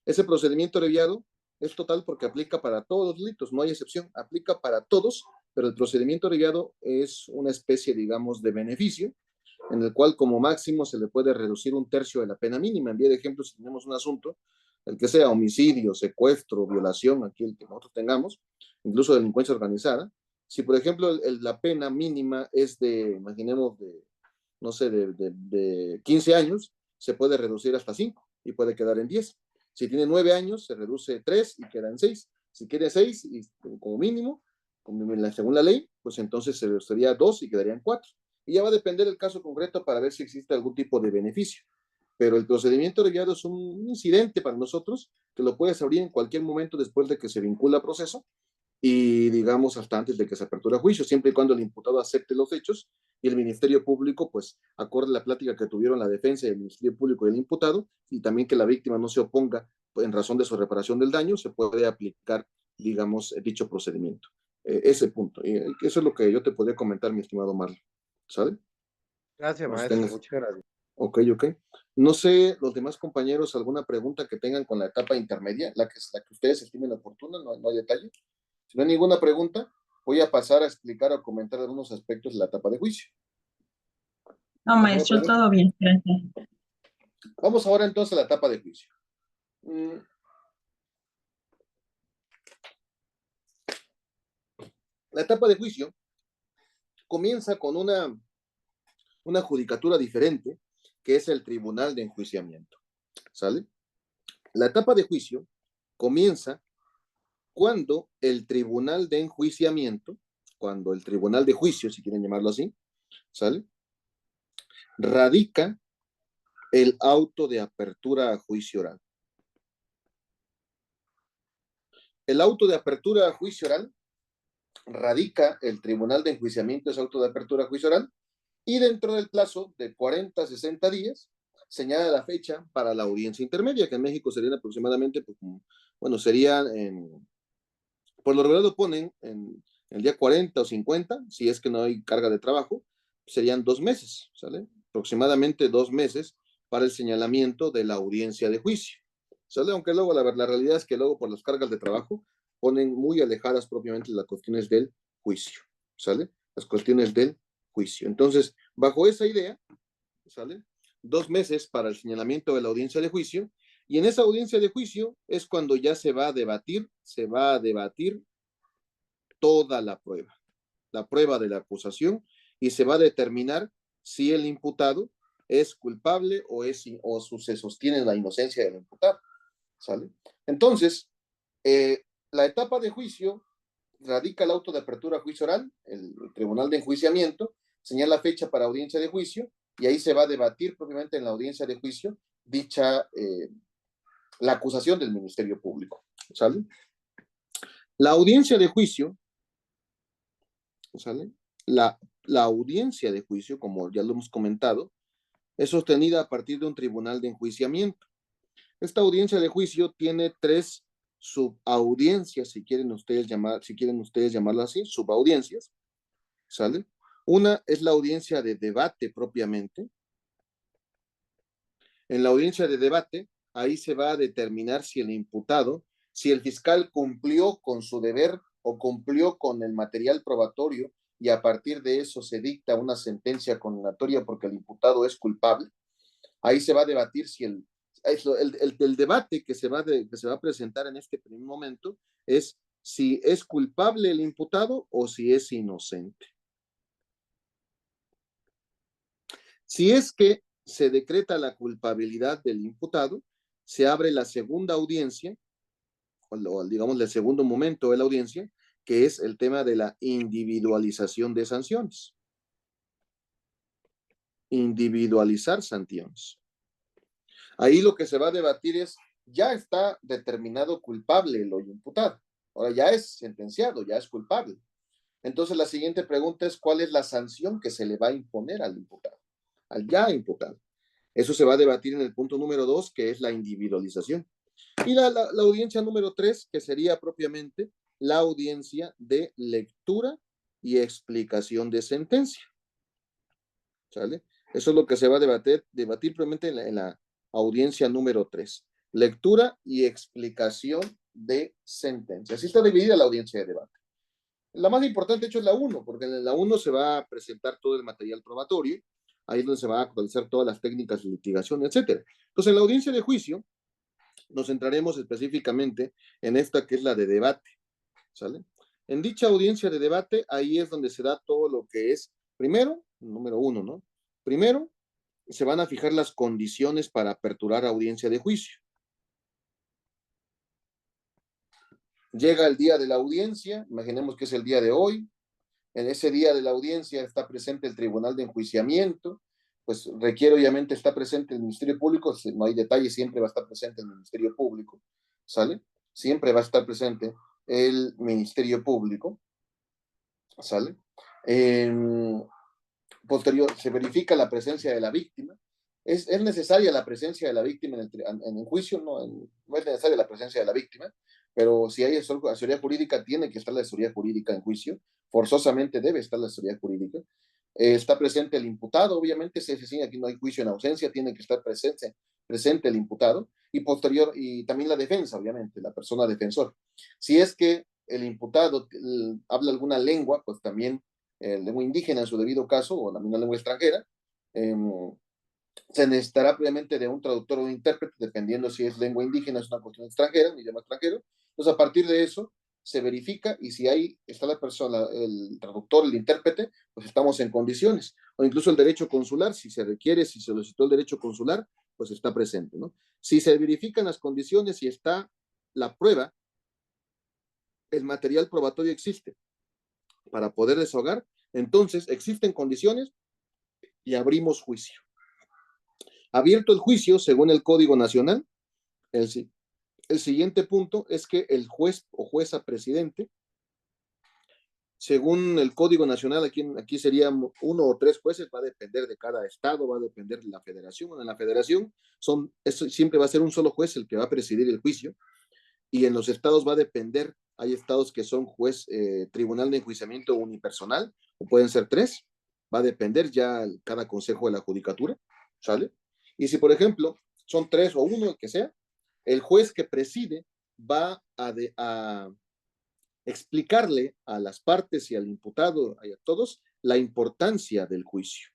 Ese procedimiento abreviado es total porque aplica para todos los delitos, no hay excepción, aplica para todos, pero el procedimiento abreviado es una especie, digamos, de beneficio en el cual como máximo se le puede reducir un tercio de la pena mínima. En vía de ejemplo, si tenemos un asunto, el que sea homicidio, secuestro, violación, aquí el que nosotros tengamos, incluso delincuencia organizada, si por ejemplo la pena mínima es imaginemos, no sé, de 15 años, se puede reducir hasta 5 y puede quedar en 10. Si tiene 9 años, se reduce 3 y queda en 6. Si quiere 6, como mínimo, según la ley, pues entonces sería 2 y quedarían 4. Y ya va a depender el caso concreto para ver si existe algún tipo de beneficio. Pero el procedimiento abreviado es un incidente para nosotros que lo puedes abrir en cualquier momento después de que se vincula a proceso y digamos hasta antes de que se apertura juicio, siempre y cuando el imputado acepte los hechos y el Ministerio Público, pues, acorde la plática que tuvieron la defensa del Ministerio Público y el imputado, y también que la víctima no se oponga en razón de su reparación del daño, se puede aplicar, digamos, dicho procedimiento. Ese punto. Y eso es lo que yo te podría comentar, mi estimado Marlon. ¿Sabe? Gracias, No sé si maestro. tengas... Muchas gracias. Ok, ok. No sé, los demás compañeros, alguna pregunta que tengan con la etapa intermedia, la que ustedes estimen oportuna, no hay detalle. Si no hay ninguna pregunta, voy a pasar a explicar o comentar algunos aspectos de la etapa de juicio. No, maestro, todo bien, gracias. Vamos ahora entonces a la etapa de juicio. La etapa de juicio comienza con una judicatura diferente, que es el tribunal de enjuiciamiento. ¿Sale? La etapa de juicio comienza cuando el tribunal de enjuiciamiento, cuando el tribunal de juicio, si quieren llamarlo así, ¿sale? Radica el auto de apertura a juicio oral. El auto de apertura a juicio oral radica el tribunal de enjuiciamiento, ese auto de apertura a juicio oral, y dentro del plazo de 40 a 60 días señala la fecha para la audiencia intermedia, que en México serían aproximadamente, pues, bueno, serían, por lo regular lo ponen en el día 40 o 50, si es que no hay carga de trabajo, serían 2 meses, ¿sale? Aproximadamente 2 meses para el señalamiento de la audiencia de juicio, ¿sale? Aunque luego la realidad es que luego por las cargas de trabajo ponen muy alejadas propiamente las cuestiones del juicio, ¿sale? Las cuestiones del juicio. Entonces, bajo esa idea, ¿sale? 2 meses para el señalamiento de la audiencia de juicio Y en esa audiencia de juicio es cuando ya se va a debatir toda la prueba de la acusación, y se va a determinar si el imputado es culpable o se sostiene la inocencia del imputado, ¿sale? Entonces, la etapa de juicio radica el auto de apertura a juicio oral, el tribunal de enjuiciamiento señala fecha para audiencia de juicio, y ahí se va a debatir propiamente en la audiencia de juicio la acusación del Ministerio Público, ¿sale? La audiencia de juicio, ¿sale? La audiencia de juicio, como ya lo hemos comentado, es sostenida a partir de un tribunal de enjuiciamiento. Esta audiencia de juicio tiene 3 subaudiencias, si quieren ustedes llamarlas así, subaudiencias, ¿sale? Una es la audiencia de debate propiamente. En la audiencia de debate, ahí se va a determinar si el fiscal cumplió con su deber o cumplió con el material probatorio, y a partir de eso se dicta una sentencia condenatoria porque el imputado es culpable. Ahí se va a debatir si el debate que se va a presentar en este primer momento es si es culpable el imputado o si es inocente. Si es que se decreta la culpabilidad del imputado, se abre la segunda audiencia, o digamos el segundo momento de la audiencia, que es el tema de la individualización de sanciones. Individualizar sanciones. Ahí lo que se va a debatir es, ya está determinado culpable el imputado, ahora ya es sentenciado, ya es culpable. Entonces la siguiente pregunta es, ¿cuál es la sanción que se le va a imponer al imputado, al ya imputado? Eso se va a debatir en el punto número 2, que es la individualización. Y la audiencia número 3, que sería propiamente la audiencia de lectura y explicación de sentencia, ¿sale? Eso es lo que se va a debatir propiamente en la audiencia número 3. Lectura y explicación de sentencia. Así está dividida la audiencia de debate. La más importante, de hecho, es la 1, porque en la 1 se va a presentar todo el material probatorio, ahí es donde se van a actualizar todas las técnicas de litigación, etc. Entonces, en la audiencia de juicio, nos centraremos específicamente en esta que es la de debate, ¿sale? En dicha audiencia de debate, ahí es donde se da todo lo que es, primero, número 1, ¿no? Primero, se van a fijar las condiciones para aperturar audiencia de juicio. Llega el día de la audiencia, imaginemos que es el día de hoy. En ese día de la audiencia está presente el tribunal de enjuiciamiento, pues requiere obviamente estar presente el Ministerio Público, no hay detalle, siempre va a estar presente el Ministerio Público, ¿sale? Siempre va a estar presente el Ministerio Público, ¿sale? Posterior, se verifica la presencia de la víctima. ¿Es necesaria la presencia de la víctima en el juicio? No es necesaria la presencia de la víctima, pero si hay asesoría jurídica, tiene que estar la asesoría jurídica en juicio, forzosamente debe estar la asesoría jurídica. Está presente el imputado, obviamente, si aquí no hay juicio en ausencia, tiene que estar presente el imputado, y también la defensa, obviamente, la persona defensor. Si es que el imputado habla alguna lengua, pues también lengua indígena en su debido caso, o la misma lengua extranjera, se necesitará previamente de un traductor o un intérprete, dependiendo si es lengua indígena, es una cuestión extranjera, un idioma extranjero. Entonces, a partir de eso, se verifica, y si ahí está la persona, el traductor, el intérprete, pues estamos en condiciones. O incluso el derecho consular, si se requiere, si se solicitó el derecho consular, pues está presente, ¿no? Si se verifican las condiciones y está la prueba, el material probatorio existe para poder desahogar, entonces existen condiciones y abrimos juicio. Abierto el juicio, según el Código Nacional, el siguiente punto es que el juez o jueza presidente, según el Código Nacional, aquí serían 1 o 3 jueces, va a depender de cada estado, va a depender de la federación. En la federación siempre va a ser un solo juez el que va a presidir el juicio, y en los estados va a depender. Hay estados que son tribunal de enjuiciamiento unipersonal, o pueden ser 3, va a depender ya cada consejo de la judicatura, ¿sale? Y si, por ejemplo, son 3 o 1, el que sea, el juez que preside va a explicarle a las partes y al imputado y a todos la importancia del juicio.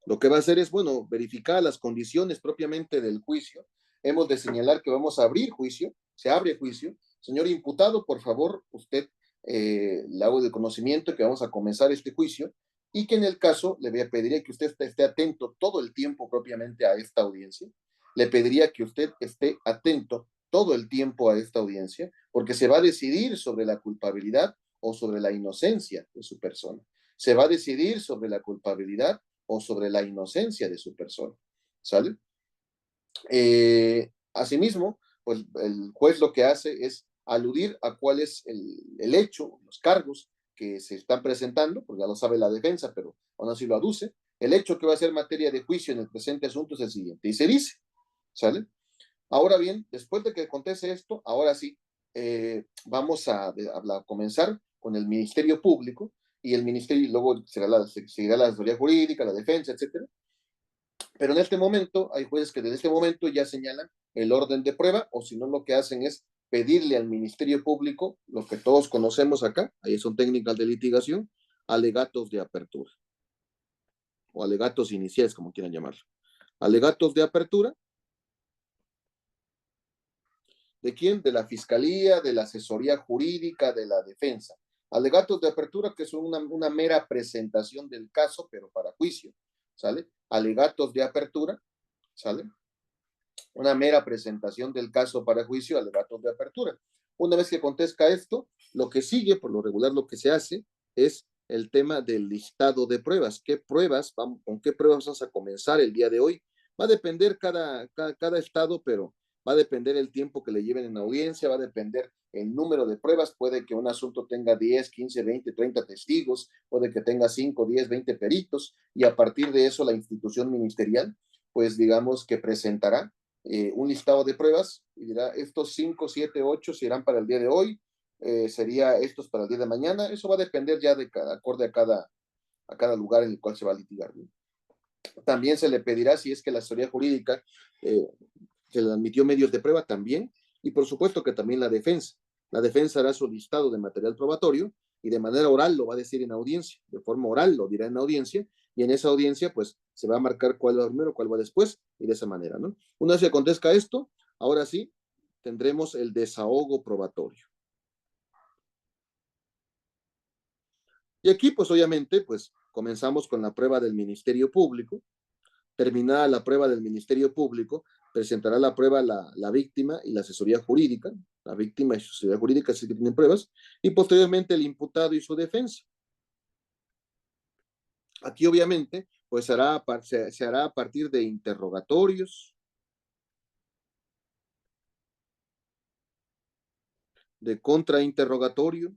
Lo que va a hacer es, bueno, verificar las condiciones propiamente del juicio. Hemos de señalar que vamos a abrir juicio, se abre juicio. Señor imputado, por favor, usted le hago de conocimiento que vamos a comenzar este juicio y que en el caso le pediría que usted esté atento todo el tiempo propiamente a esta audiencia. Le pediría que usted esté atento todo el tiempo a esta audiencia, porque se va a decidir sobre la culpabilidad o sobre la inocencia de su persona. Se va a decidir sobre la culpabilidad o sobre la inocencia de su persona. ¿Sale? Asimismo, pues el juez lo que hace es aludir a cuál es el hecho, los cargos que se están presentando, porque ya lo sabe la defensa, pero aún así lo aduce. El hecho que va a ser materia de juicio en el presente asunto es el siguiente, y se dice, ¿sale? Ahora bien, después de que acontece esto, ahora sí, vamos a comenzar con el Ministerio Público, y el Ministerio, luego seguirá la asesoría jurídica, la defensa, etcétera. Pero en este momento, hay jueces que desde este momento ya señalan el orden de prueba, o si no, lo que hacen es pedirle al Ministerio Público, lo que todos conocemos acá, ahí son técnicas de litigación, alegatos de apertura, o alegatos iniciales, como quieran llamarlo. Alegatos de apertura, ¿de quién? De la Fiscalía, de la Asesoría Jurídica, de la Defensa. Alegatos de apertura que son una mera presentación del caso, pero para juicio, ¿sale? Alegatos de apertura, ¿sale? Una mera presentación del caso para juicio, alegatos de apertura. Una vez que acontezca esto, lo que sigue, por lo regular lo que se hace, es el tema del listado de pruebas. ¿Qué pruebas, con qué pruebas vamos a comenzar el día de hoy? Va a depender cada estado, pero va a depender el tiempo que le lleven en audiencia, va a depender el número de pruebas, puede que un asunto tenga 10, 15, 20, 30 testigos, puede que tenga 5, 10, 20 peritos, y a partir de eso la institución ministerial, pues digamos que presentará un listado de pruebas y dirá, estos 5, 7, 8 se irán para el día de hoy, sería estos para el día de mañana. Eso va a depender ya de acorde a cada lugar en el cual se va a litigar, ¿no? También se le pedirá, si es que la asesoría jurídica se le admitió medios de prueba también, y por supuesto que también la defensa. La defensa hará su listado de material probatorio y de manera oral lo va a decir en audiencia, de forma oral lo dirá en audiencia, y en esa audiencia pues se va a marcar cuál va primero, cuál va después, y de esa manera, ¿no? Una vez que acontezca esto, ahora sí, tendremos el desahogo probatorio. Y aquí pues obviamente pues comenzamos con la prueba del Ministerio Público. Terminada la prueba del Ministerio Público, presentará la prueba la víctima y la asesoría jurídica. La víctima y su asesoría jurídica sí que tienen pruebas, y posteriormente el imputado y su defensa. Aquí obviamente pues se hará a partir de interrogatorios, de contrainterrogatorio.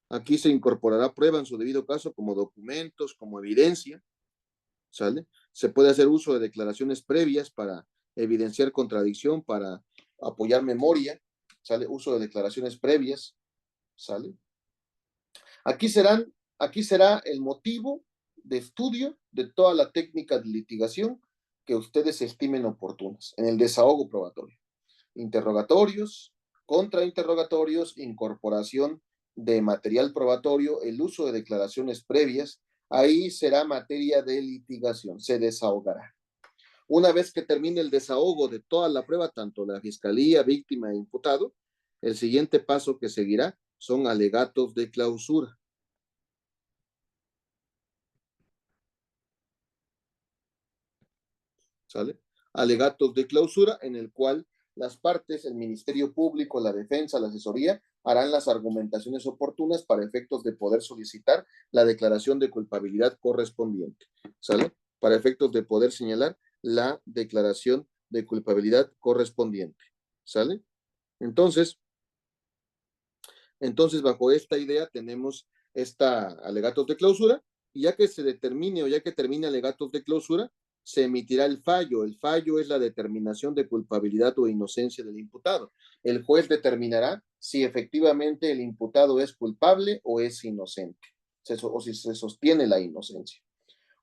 Aquí se incorporará prueba en su debido caso como documentos, como evidencia, ¿sale? Se puede hacer uso de declaraciones previas para evidenciar contradicción, para apoyar memoria, ¿sale? Uso de declaraciones previas, ¿sale? Aquí será el motivo de estudio de toda la técnica de litigación que ustedes estimen oportunas en el desahogo probatorio. Interrogatorios, contrainterrogatorios, incorporación de material probatorio, el uso de declaraciones previas, ahí será materia de litigación, se desahogará. Una vez que termine el desahogo de toda la prueba, tanto la fiscalía, víctima e imputado, el siguiente paso que seguirá son alegatos de clausura. ¿Sale? Alegatos de clausura en el cual las partes, el Ministerio Público, la defensa, la asesoría, harán las argumentaciones oportunas para efectos de poder solicitar la declaración de culpabilidad correspondiente, ¿sale? Para efectos de poder señalar la declaración de culpabilidad correspondiente, ¿sale? Entonces, bajo esta idea tenemos alegatos de clausura, y ya que se determine o ya que termine alegatos de clausura, se emitirá el fallo. El fallo es la determinación de culpabilidad o inocencia del imputado. El juez determinará si efectivamente el imputado es culpable o es inocente, o si se sostiene la inocencia.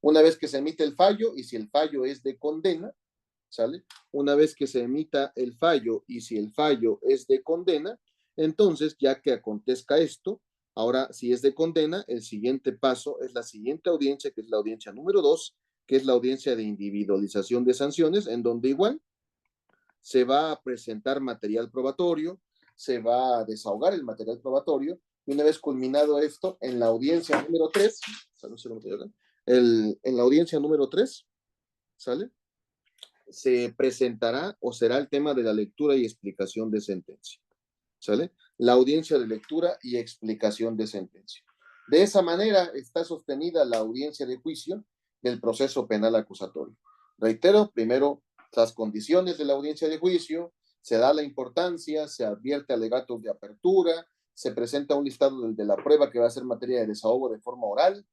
Una vez que se emite el fallo y si el fallo es de condena, ¿sale? Una vez que se emita el fallo y si el fallo es de condena, entonces, ya que acontezca esto, Ahora, si es de condena, el siguiente paso es la siguiente audiencia, que es la audiencia número 2, que es la audiencia de individualización de sanciones, en donde igual se va a presentar material probatorio, se va a desahogar el material probatorio, y una vez culminado esto, en la audiencia número 3, en la audiencia número 3, ¿sale? Se presentará o será el tema de la lectura y explicación de sentencia, ¿sale? La audiencia de lectura y explicación de sentencia. De esa manera está sostenida la audiencia de juicio del proceso penal acusatorio. Reitero, primero, las condiciones de la audiencia de juicio, se da la importancia, se advierte alegatos de apertura, se presenta un listado de la prueba que va a ser materia de desahogo de forma oral,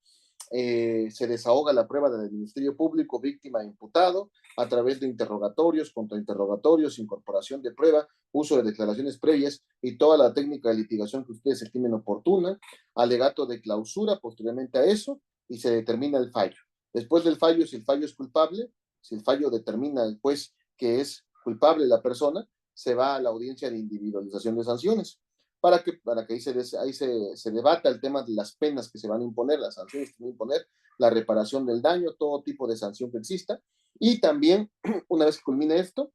se desahoga la prueba del Ministerio Público, víctima e imputado, a través de interrogatorios, contrainterrogatorios, incorporación de prueba, uso de declaraciones previas y toda la técnica de litigación que ustedes estimen oportuna, alegato de clausura posteriormente a eso, y se determina el fallo. Después del fallo, si el fallo es culpable, si el fallo determina el juez que es culpable la persona, se va a la audiencia de individualización de sanciones, para que ahí se debata el tema de las penas que se van a imponer, las sanciones que se van a imponer, la reparación del daño, todo tipo de sanción que exista, y también, una vez que culmine esto,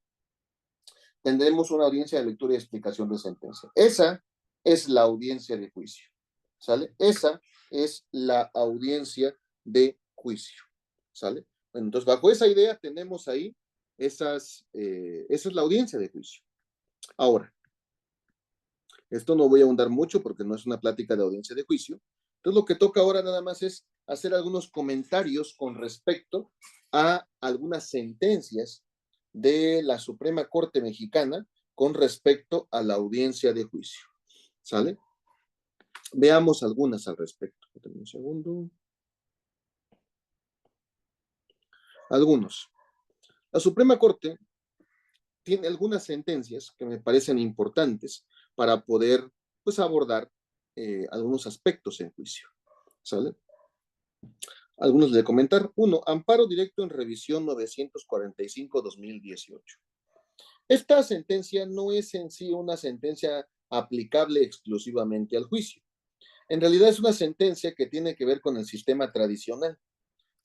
tendremos una audiencia de lectura y explicación de sentencia. Esa es la audiencia de juicio, ¿sale? Esa es la audiencia de juicio, ¿sale? Bueno, entonces, bajo esa idea tenemos ahí esa es la audiencia de juicio. Ahora, esto no voy a ahondar mucho porque no es una plática de audiencia de juicio. Entonces, lo que toca ahora nada más es hacer algunos comentarios con respecto a algunas sentencias de la Suprema Corte Mexicana con respecto a la audiencia de juicio. ¿Sale? Veamos algunas al respecto. Un segundo. Algunos. La Suprema Corte tiene algunas sentencias que me parecen importantes para poder, pues, abordar algunos aspectos en juicio. ¿Sale? Algunos de comentar. 1. Amparo directo en revisión 945-2018. Esta sentencia no es en sí una sentencia aplicable exclusivamente al juicio. En realidad es una sentencia que tiene que ver con el sistema tradicional,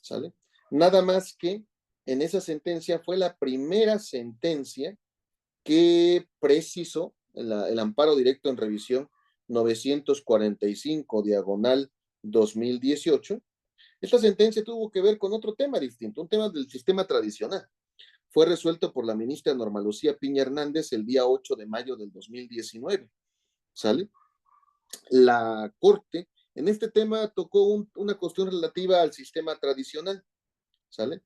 ¿sale? Nada más que en esa sentencia fue la primera sentencia que precisó el amparo directo en revisión 945/2018. Esta sentencia tuvo que ver con otro tema distinto, un tema del sistema tradicional. Fue resuelto por la ministra Norma Lucía Piña Hernández el día 8 de mayo del 2019, ¿sale? La Corte en este tema tocó una cuestión relativa al sistema tradicional, ¿sale?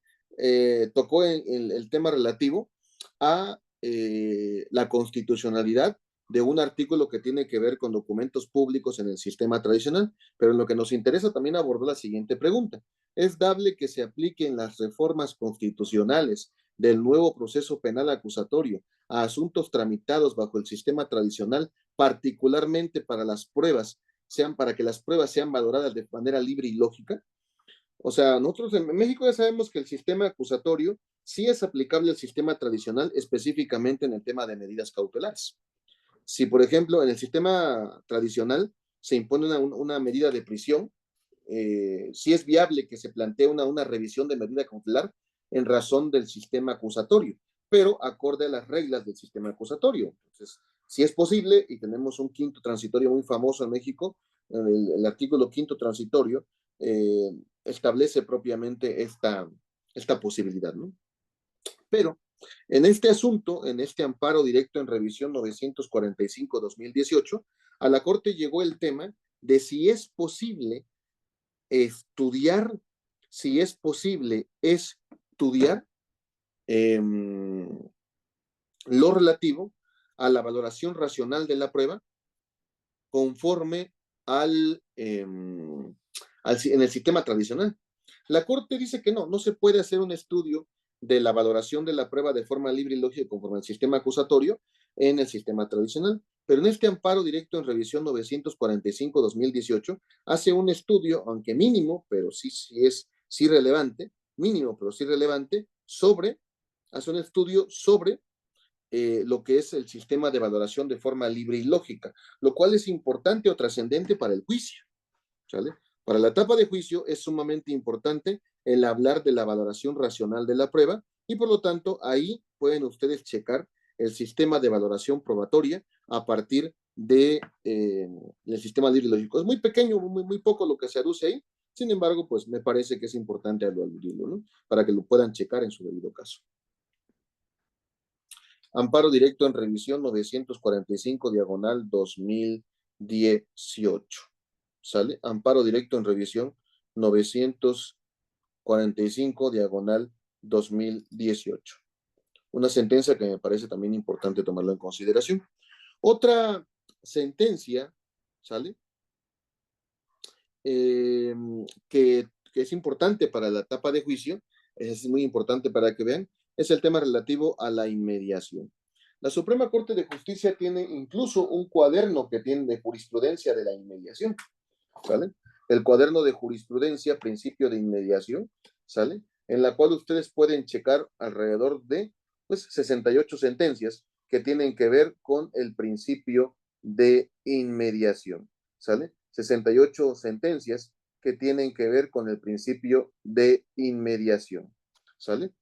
Tocó el tema relativo a la constitucionalidad de un artículo que tiene que ver con documentos públicos en el sistema tradicional, pero en lo que nos interesa también abordó la siguiente pregunta. ¿Es dable que se apliquen las reformas constitucionales del nuevo proceso penal acusatorio a asuntos tramitados bajo el sistema tradicional, particularmente para que las pruebas sean valoradas de manera libre y lógica? O sea, nosotros en México ya sabemos que el sistema acusatorio sí es aplicable al sistema tradicional, específicamente en el tema de medidas cautelares. Si, por ejemplo, en el sistema tradicional se impone una medida de prisión, sí es viable que se plantee una revisión de medida cautelar en razón del sistema acusatorio, pero acorde a las reglas del sistema acusatorio. Entonces, si es posible, y tenemos un quinto transitorio muy famoso en México, el artículo quinto transitorio, establece propiamente esta posibilidad, ¿no? Pero en este asunto, en este amparo directo en revisión 945/2018, a la Corte llegó el tema de si es posible estudiar lo relativo a la valoración racional de la prueba conforme en el sistema tradicional. La Corte dice que no se puede hacer un estudio de la valoración de la prueba de forma libre y lógica conforme al sistema acusatorio en el sistema tradicional. Pero en este amparo directo en revisión 945/2018 hace un estudio, aunque mínimo, pero sí relevante, hace un estudio sobre lo que es el sistema de valoración de forma libre y lógica, lo cual es importante o trascendente para el juicio, ¿sale? Para la etapa de juicio es sumamente importante el hablar de la valoración racional de la prueba y por lo tanto ahí pueden ustedes checar el sistema de valoración probatoria a partir de, del sistema libre y lógico. Es muy pequeño, muy poco lo que se aduce ahí, sin embargo, pues me parece que es importante aludirlo, ¿no? Para que lo puedan checar en su debido caso. Amparo directo en revisión 945 diagonal 2018. ¿Sale? Amparo directo en revisión 945 diagonal 2018. Una sentencia que me parece también importante tomarlo en consideración. Otra sentencia, ¿sale? Que es importante para la etapa de juicio, es muy importante para que vean, es el tema relativo a la inmediación. La Suprema Corte de Justicia tiene incluso un cuaderno que tiene de jurisprudencia de la inmediación, ¿sale? El cuaderno de jurisprudencia, principio de inmediación, ¿sale? En la cual ustedes pueden checar alrededor de, pues, 68 sentencias que tienen que ver con el principio de inmediación, ¿sale? 68 sentencias que tienen que ver con el principio de inmediación, ¿sale?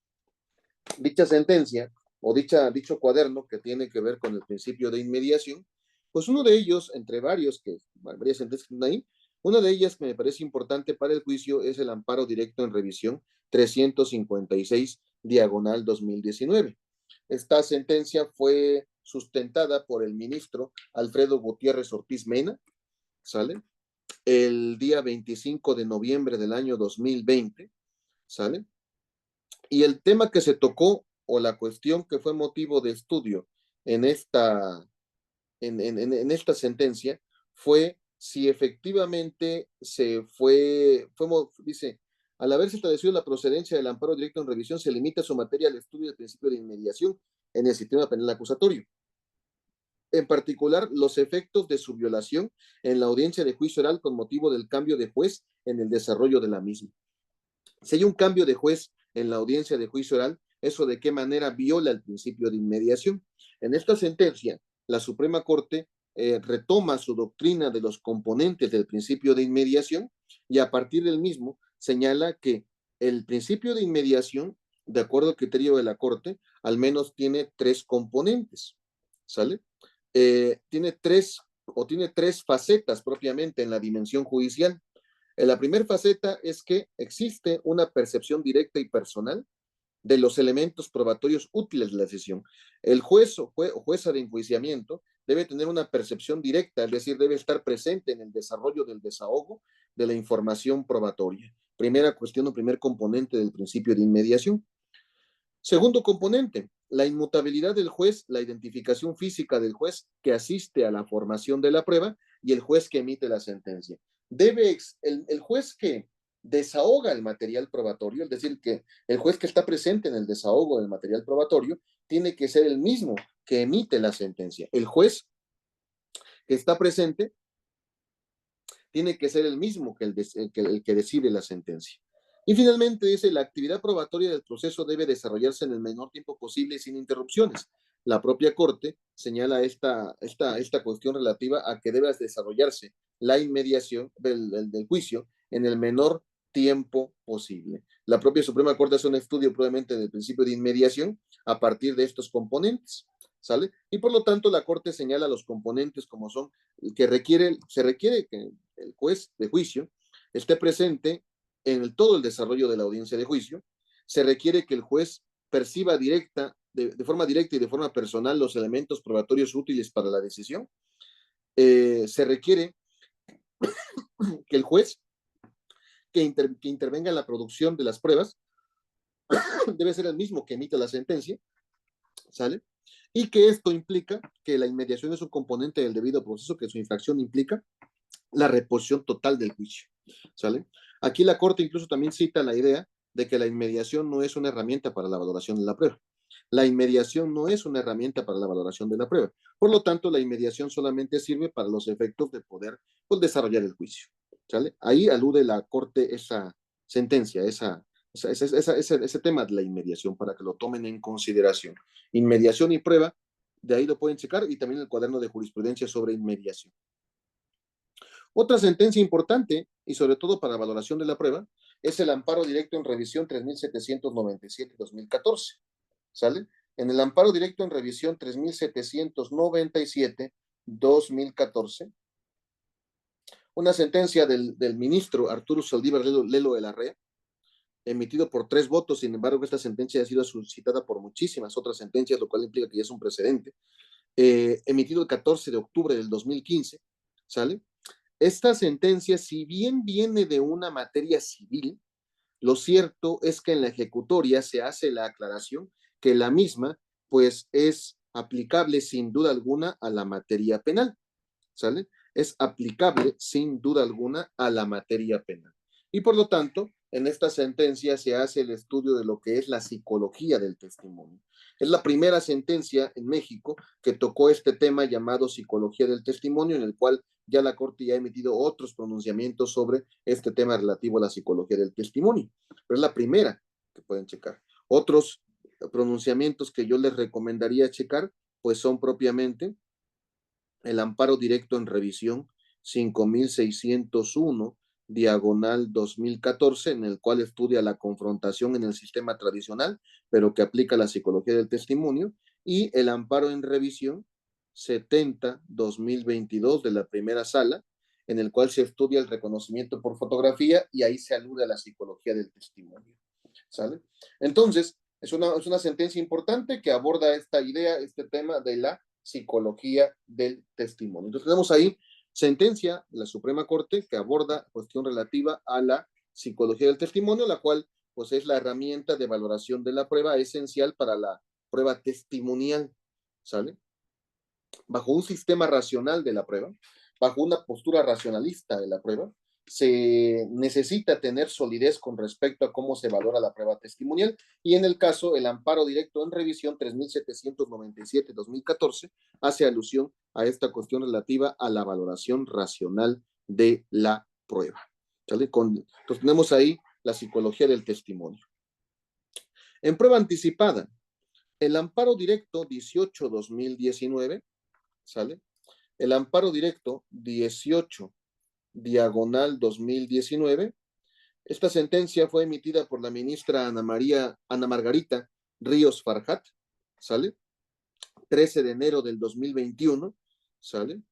Dicha sentencia o dicho cuaderno que tiene que ver con el principio de inmediación, pues uno de ellos, entre varios, que varias sentencias que están ahí, una de ellas que me parece importante para el juicio es el amparo directo en revisión 356, diagonal 2019. Esta sentencia fue sustentada por el ministro Alfredo Gutiérrez Ortiz Mena, ¿sale? El día 25 de noviembre del año 2020, ¿sale? Y el tema que se tocó o la cuestión que fue motivo de estudio en esta sentencia fue si efectivamente dice, al haberse establecido la procedencia del amparo directo en revisión, se limita su materia al estudio del principio de inmediación en el sistema penal acusatorio. En particular, los efectos de su violación en la audiencia de juicio oral con motivo del cambio de juez en el desarrollo de la misma. Si hay un cambio de juez en la audiencia de juicio oral, ¿eso de qué manera viola el principio de inmediación? En esta sentencia, la Suprema Corte retoma su doctrina de los componentes del principio de inmediación y a partir del mismo señala que el principio de inmediación, de acuerdo al criterio de la Corte, al menos tiene 3 componentes, ¿sale? Tiene tres facetas propiamente en la dimensión judicial. La primera faceta es que existe una percepción directa y personal de los elementos probatorios útiles de la decisión. El juez o jueza de enjuiciamiento debe tener una percepción directa, es decir, debe estar presente en el desarrollo del desahogo de la información probatoria. Primera cuestión o primer componente del principio de inmediación. Segundo componente, la inmutabilidad del juez, la identificación física del juez que asiste a la formación de la prueba y el juez que emite la sentencia. El juez que desahoga el material probatorio, es decir, que el juez que está presente en el desahogo del material probatorio, tiene que ser el mismo que emite la sentencia. El juez que está presente tiene que ser el mismo que el que decide la sentencia. Y finalmente dice, la actividad probatoria del proceso debe desarrollarse en el menor tiempo posible y sin interrupciones. La propia Corte señala esta cuestión relativa a que debe desarrollarse la inmediación del juicio en el menor tiempo posible. La propia Suprema Corte hace un estudio probablemente del principio de inmediación a partir de estos componentes, ¿sale? Y por lo tanto la Corte señala los componentes como son que se requiere que el juez de juicio esté presente en todo el desarrollo de la audiencia de juicio. Se requiere que el juez perciba de forma directa y de forma personal los elementos probatorios útiles para la decisión. Se requiere que el juez que intervenga en la producción de las pruebas debe ser el mismo que emita la sentencia, ¿sale? Y que esto implica que la inmediación es un componente del debido proceso, que su infracción implica la reposición total del juicio, ¿sale? Aquí la Corte incluso también cita la idea de que la inmediación no es una herramienta para la valoración de la prueba. La inmediación no es una herramienta para la valoración de la prueba. Por lo tanto, la inmediación solamente sirve para los efectos de poder desarrollar el juicio, ¿sale? Ahí alude la Corte esa sentencia, esa Ese tema de la inmediación para que lo tomen en consideración. Inmediación y prueba, de ahí lo pueden checar, y también el cuaderno de jurisprudencia sobre inmediación. Otra sentencia importante, y sobre todo para valoración de la prueba, es el amparo directo en revisión 3797-2014. ¿Sale? En el amparo directo en revisión 3797-2014, una sentencia del ministro Arturo Saldívar Lelo de la Rea, emitido por 3 votos. Sin embargo, esta sentencia ha sido suscitada por muchísimas otras sentencias, lo cual implica que ya es un precedente, emitido el 14 de octubre del 2015, ¿sale? Esta sentencia, si bien viene de una materia civil, lo cierto es que en la ejecutoria se hace la aclaración que la misma, pues, es aplicable sin duda alguna a la materia penal, ¿sale? Es aplicable sin duda alguna a la materia penal. Y por lo tanto, en esta sentencia se hace el estudio de lo que es la psicología del testimonio. Es la primera sentencia en México que tocó este tema llamado psicología del testimonio, en el cual ya la Corte ya ha emitido otros pronunciamientos sobre este tema relativo a la psicología del testimonio. Pero es la primera que pueden checar. Otros pronunciamientos que yo les recomendaría checar, pues son propiamente el amparo directo en revisión 5601 diagonal 2014, en el cual estudia la confrontación en el sistema tradicional, pero que aplica la psicología del testimonio, y el amparo en revisión 70-2022 de la primera sala, en el cual se estudia el reconocimiento por fotografía, y ahí se alude a la psicología del testimonio. ¿Sale? Entonces, es una sentencia importante que aborda esta idea, este tema de la psicología del testimonio. Entonces tenemos ahí sentencia de la Suprema Corte que aborda cuestión relativa a la psicología del testimonio, la cual pues es la herramienta de valoración de la prueba esencial para la prueba testimonial, ¿sale? Bajo un sistema racional de la prueba, bajo una postura racionalista de la prueba, se necesita tener solidez con respecto a cómo se valora la prueba testimonial, y en el caso, el amparo directo en revisión 3797-2014 hace alusión a esta cuestión relativa a la valoración racional de la prueba. ¿Sale? Entonces tenemos ahí la psicología del testimonio. En prueba anticipada, el amparo directo 18-2019, ¿sale? El amparo directo 18 diagonal 2019. Esta sentencia fue emitida por la ministra Ana Margarita Ríos Farjat, ¿sale? 13 de enero del 2021, ¿sale?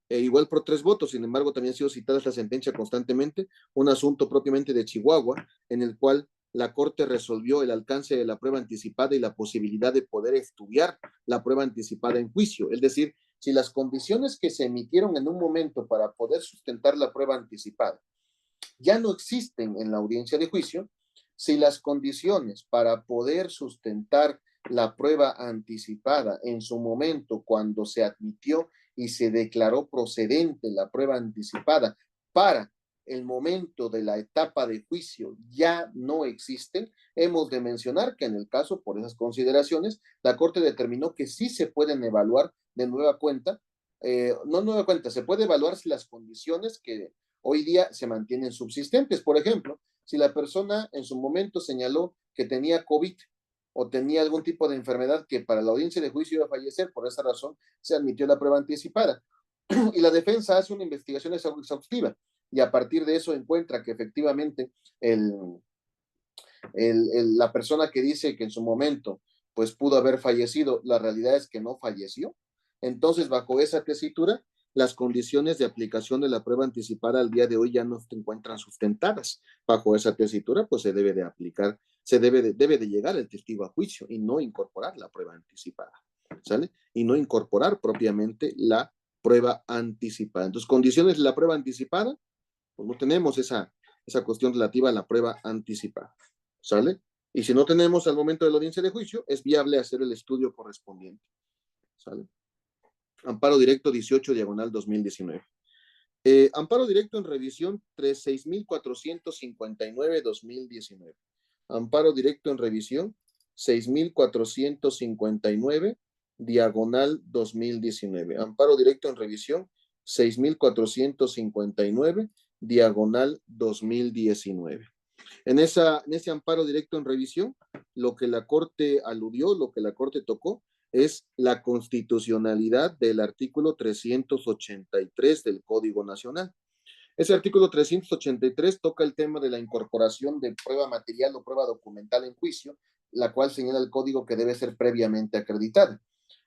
Igual por 3 votos, sin embargo, también ha sido citada esta sentencia constantemente, un asunto propiamente de Chihuahua, en el cual la Corte resolvió el alcance de la prueba anticipada y la posibilidad de poder estudiar la prueba anticipada en juicio. Es decir, si las condiciones que se emitieron en un momento para poder sustentar la prueba anticipada ya no existen en la audiencia de juicio, si las condiciones para poder sustentar la prueba anticipada en su momento cuando se admitió y se declaró procedente la prueba anticipada para el momento de la etapa de juicio ya no existen, hemos de mencionar que en el caso, por esas consideraciones, la Corte determinó que sí se pueden evaluar de nueva cuenta, no nueva cuenta, se puede evaluar si las condiciones que hoy día se mantienen subsistentes. Por ejemplo, si la persona en su momento señaló que tenía COVID o tenía algún tipo de enfermedad que para la audiencia de juicio iba a fallecer, por esa razón se admitió la prueba anticipada. Y la defensa hace una investigación exhaustiva y a partir de eso encuentra que efectivamente la persona que dice que en su momento pues pudo haber fallecido, la realidad es que no falleció. Entonces, bajo esa tesitura, las condiciones de aplicación de la prueba anticipada al día de hoy ya no se encuentran sustentadas. Bajo esa tesitura, pues se debe de aplicar, debe de llegar el testigo a juicio y no incorporar la prueba anticipada, ¿sale? Y no incorporar propiamente la prueba anticipada. Entonces, condiciones de la prueba anticipada, pues no tenemos esa cuestión relativa a la prueba anticipada, ¿sale? Y si no tenemos al momento de la audiencia de juicio, es viable hacer el estudio correspondiente, ¿sale? Amparo directo 18 diagonal 2019. Amparo directo en revisión 6459-2019. Amparo directo en revisión 6459 diagonal 2019. Amparo directo en revisión 6459 diagonal 2019. En ese amparo directo en revisión, lo que la Corte aludió, lo que la Corte tocó, es la constitucionalidad del artículo 383 del Código Nacional. Ese artículo 383 toca el tema de la incorporación de prueba material o prueba documental en juicio, la cual señala el código que debe ser previamente acreditada.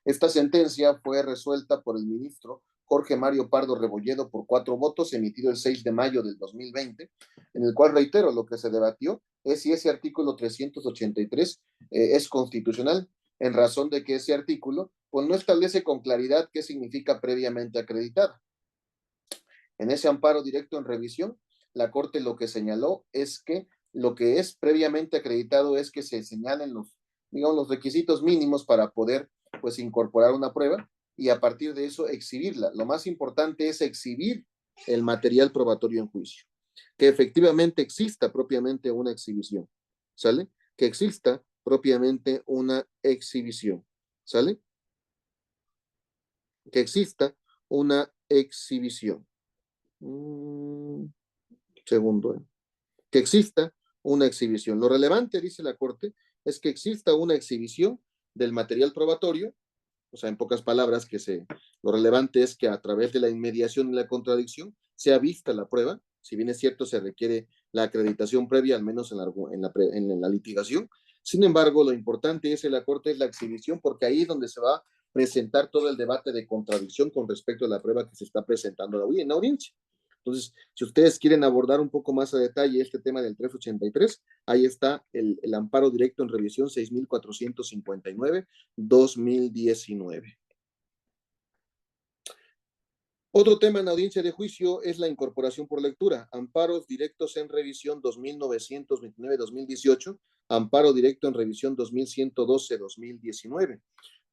Esta sentencia fue resuelta por el ministro Jorge Mario Pardo Rebolledo por 4 votos, emitido el 6 de mayo del 2020, en el cual, reitero, lo que se debatió es si ese artículo 383 es constitucional, en razón de que ese artículo pues, no establece con claridad qué significa previamente acreditada. En ese amparo directo en revisión, la Corte lo que señaló es que lo que es previamente acreditado es que se señalen los requisitos mínimos para poder pues incorporar una prueba y a partir de eso exhibirla. Lo más importante es exhibir el material probatorio en juicio, que efectivamente exista propiamente una exhibición, ¿sale? Que exista propiamente una exhibición, ¿sale? Que exista una exhibición. Segundo, que exista una exhibición. Lo relevante, dice la Corte, es que exista una exhibición del material probatorio, o sea, en pocas palabras, lo relevante es que a través de la inmediación y la contradicción sea vista la prueba, si bien es cierto se requiere la acreditación previa, al menos en la litigación. Sin embargo, lo importante es en la Corte es la exhibición, porque ahí es donde se va a presentar todo el debate de contradicción con respecto a la prueba que se está presentando en la audiencia. Entonces, si ustedes quieren abordar un poco más a detalle este tema del 383, ahí está el amparo directo en revisión 6459-2019. Otro tema en audiencia de juicio es la incorporación por lectura. Amparos directos en revisión 2929-2018, amparo directo en revisión 2112-2019.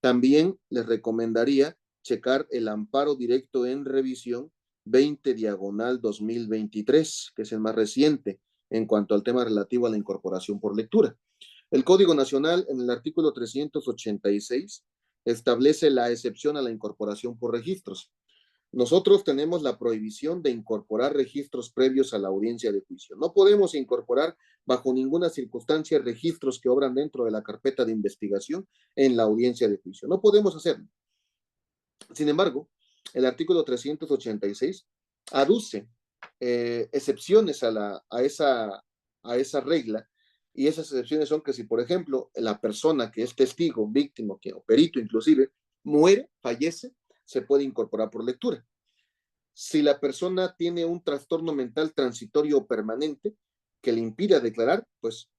También les recomendaría checar el amparo directo en revisión 20/2023, que es el más reciente en cuanto al tema relativo a la incorporación por lectura. El Código Nacional, en el artículo 386, establece la excepción a la incorporación por registros. Nosotros tenemos la prohibición de incorporar registros previos a la audiencia de juicio. No podemos incorporar bajo ninguna circunstancia registros que obran dentro de la carpeta de investigación en la audiencia de juicio. No podemos hacerlo. Sin embargo, el artículo 386 aduce excepciones a esa regla, y esas excepciones son que si, por ejemplo, la persona que es testigo, víctima o perito inclusive, muere, fallece, se puede incorporar por lectura. Si la persona tiene un trastorno mental transitorio o permanente que le impida declarar, pues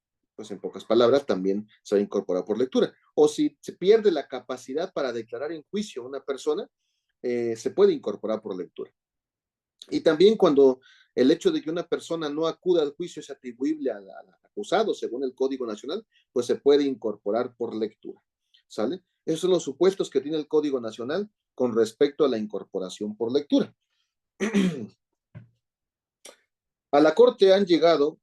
en pocas palabras también se va a incorporar por lectura. O si se pierde la capacidad para declarar en juicio a una persona, se puede incorporar por lectura. Y también cuando el hecho de que una persona no acuda al juicio es atribuible al acusado, según el Código Nacional, pues se puede incorporar por lectura. ¿Sale? Esos son los supuestos que tiene el Código Nacional con respecto a la incorporación por lectura. A la Corte han llegado,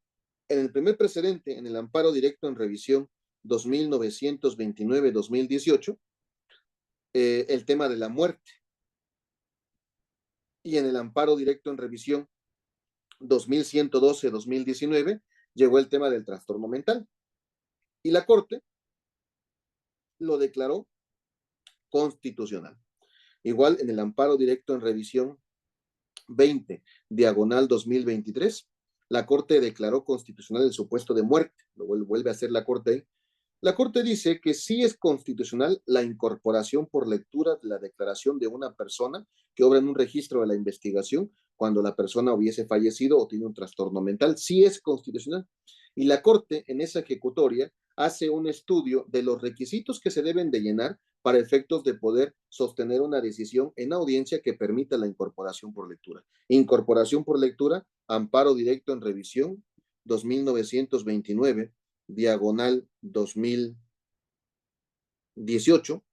en el primer precedente, en el amparo directo en revisión 2929-2018, el tema de la muerte. Y en el amparo directo en revisión 2112-2019 llegó el tema del trastorno mental. Y la Corte lo declaró constitucional. Igual en el amparo directo en revisión 20/2023, la Corte declaró constitucional el supuesto de muerte. Lo vuelve a hacer la Corte. La Corte dice que sí es constitucional la incorporación por lectura de la declaración de una persona que obra en un registro de la investigación cuando la persona hubiese fallecido o tiene un trastorno mental. Sí es constitucional. Y la Corte, en esa ejecutoria, hace un estudio de los requisitos que se deben de llenar para efectos de poder sostener una decisión en audiencia que permita la incorporación por lectura. Incorporación por lectura, amparo directo en revisión 2929/2018,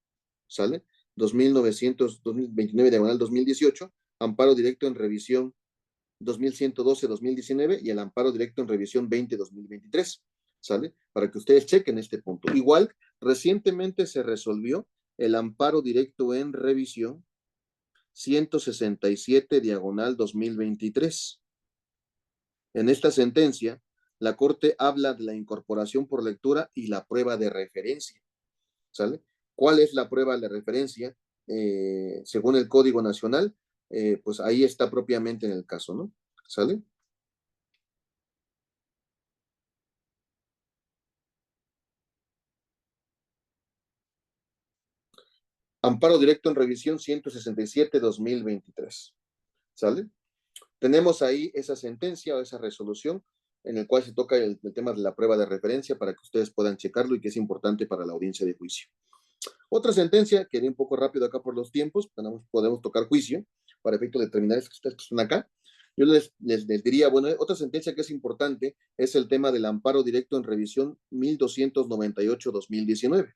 ¿sale? 2029/2018, amparo directo en revisión 2112-2019 y el amparo directo en revisión 20/2023, ¿sale? Para que ustedes chequen este punto. Igual, recientemente se resolvió el amparo directo en revisión 167/2023. En esta sentencia, la Corte habla de la incorporación por lectura y la prueba de referencia, ¿sale? ¿Cuál es la prueba de referencia? Según el Código Nacional, pues ahí está propiamente en el caso, ¿no? ¿Sale? Amparo directo en revisión 167/2023, ¿sale? Tenemos ahí esa sentencia o esa resolución en el cual se toca el tema de la prueba de referencia para que ustedes puedan checarlo y que es importante para la audiencia de juicio. Otra sentencia, que iré un poco rápido acá por los tiempos, podemos tocar juicio para efecto de determinar estas que están acá. Yo les diría, bueno, otra sentencia que es importante es el tema del amparo directo en revisión 1298/2019.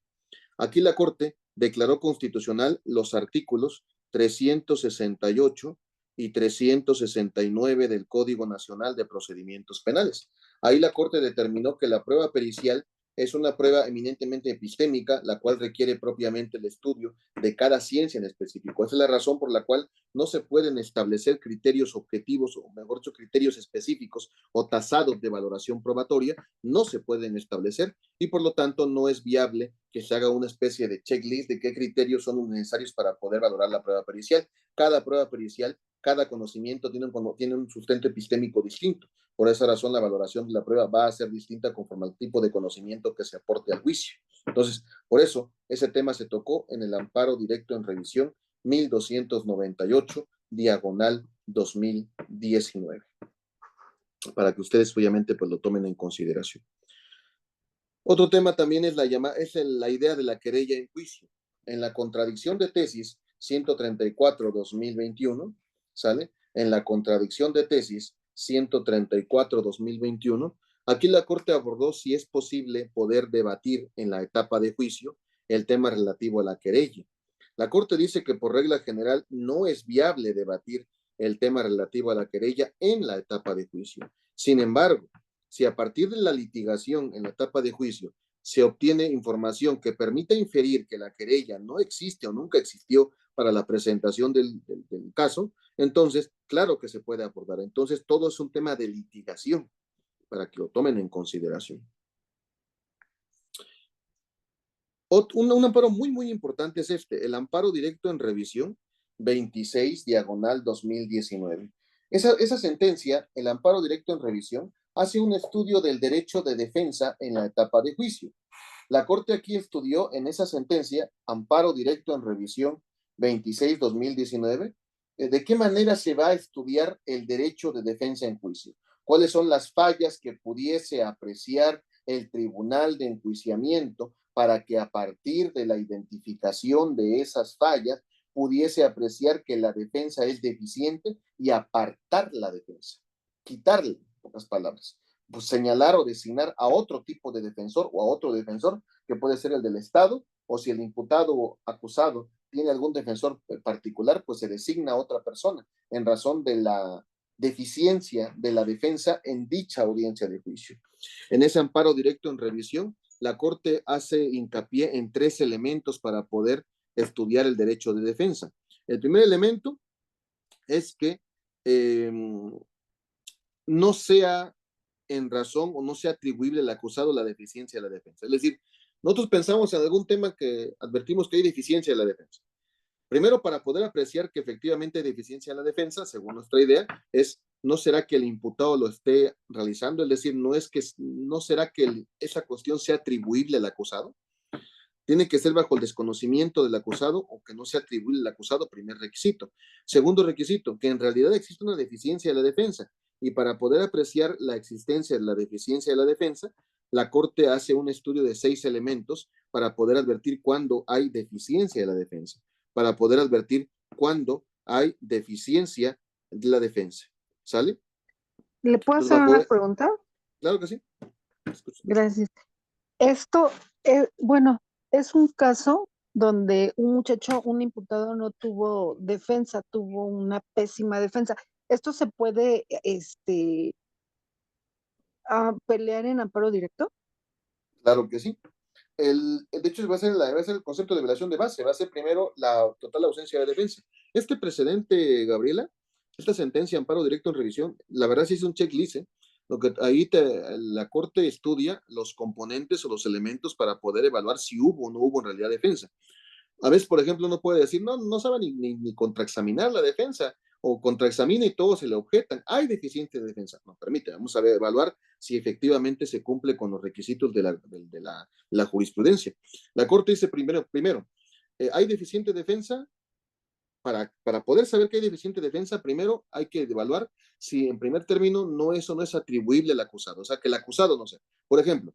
Aquí la Corte declaró constitucional los artículos 368 y 369 del Código Nacional de Procedimientos Penales. Ahí la Corte determinó que la prueba pericial es una prueba eminentemente epistémica, la cual requiere propiamente el estudio de cada ciencia en específico. Esa es la razón por la cual no se pueden establecer criterios objetivos, o mejor dicho, criterios específicos o tasados de valoración probatoria, no se pueden establecer y por lo tanto no es viable que se haga una especie de checklist de qué criterios son necesarios para poder valorar la prueba pericial. Cada prueba pericial, cada conocimiento tiene un sustento epistémico distinto. Por esa razón, la valoración de la prueba va a ser distinta conforme al tipo de conocimiento que se aporte al juicio. Entonces, por eso, ese tema se tocó en el amparo directo en revisión 1298, diagonal 2019. Para que ustedes, obviamente, pues lo tomen en consideración. Otro tema también es la idea de la querella en juicio. En la contradicción de tesis 134/2021, ¿sale? En la contradicción de tesis 134/2021, aquí la Corte abordó si es posible poder debatir en la etapa de juicio el tema relativo a la querella. La Corte dice que por regla general no es viable debatir el tema relativo a la querella en la etapa de juicio. Sin embargo, si a partir de la litigación en la etapa de juicio se obtiene información que permita inferir que la querella no existe o nunca existió para la presentación del caso, entonces, claro que se puede abordar. Entonces, todo es un tema de litigación para que lo tomen en consideración. Un amparo muy, muy importante es el amparo directo en revisión 26, diagonal 2019. Esa sentencia, el amparo directo en revisión, hace un estudio del derecho de defensa en la etapa de juicio. La Corte aquí estudió en esa sentencia, amparo directo en revisión 26/2019, de qué manera se va a estudiar el derecho de defensa en juicio. ¿Cuáles son las fallas que pudiese apreciar el tribunal de enjuiciamiento para que a partir de la identificación de esas fallas pudiese apreciar que la defensa es deficiente y apartar la defensa, quitarle, en pocas palabras, pues señalar o designar a otro tipo de defensor o a otro defensor que puede ser el del Estado, o si el imputado o acusado tiene algún defensor particular, pues se designa a otra persona en razón de la deficiencia de la defensa en dicha audiencia de juicio. En ese amparo directo en revisión, la Corte hace hincapié en 3 elementos para poder estudiar el derecho de defensa. El primer elemento es que no sea en razón o no sea atribuible al acusado la deficiencia de la defensa. Es decir, nosotros pensamos en algún tema que advertimos que hay deficiencia de la defensa. Primero, para poder apreciar que efectivamente hay deficiencia en la defensa, según nuestra idea, es no será que el imputado lo esté realizando, es decir, no será que esa cuestión sea atribuible al acusado. Tiene que ser bajo el desconocimiento del acusado o que no sea atribuible al acusado, primer requisito. Segundo requisito, que en realidad existe una deficiencia de la defensa. Y para poder apreciar la existencia de la deficiencia de la defensa, la Corte hace un estudio de 6 elementos para poder advertir cuándo hay deficiencia de la defensa, para poder advertir cuándo hay deficiencia de la defensa. ¿Sale? ¿Le puedo Entonces, hacer una pregunta? Claro que sí. Gracias. Esto, bueno, es un caso donde un muchacho, un imputado no tuvo defensa, tuvo una pésima defensa. ¿Esto se puede pelear en amparo directo? Claro que sí. De hecho, va a ser el concepto de violación de base, va a ser primero la total ausencia de defensa. Este precedente, Gabriela, esta sentencia, amparo directo en revisión, la verdad sí es un checklist, ¿eh? Ahí la Corte estudia los componentes o los elementos para poder evaluar si hubo o no hubo en realidad defensa. A veces, por ejemplo, uno puede decir, no sabe ni contraexaminar la defensa, o contraexamina y todos se le objetan. Hay deficiencia de defensa. No, permite, vamos a evaluar si efectivamente se cumple con los requisitos de la jurisprudencia. La Corte dice primero ¿hay deficiente defensa? Para poder saber que hay deficiente defensa, primero hay que evaluar si en primer término eso no es atribuible al acusado. O sea, que el acusado no sea. Por ejemplo,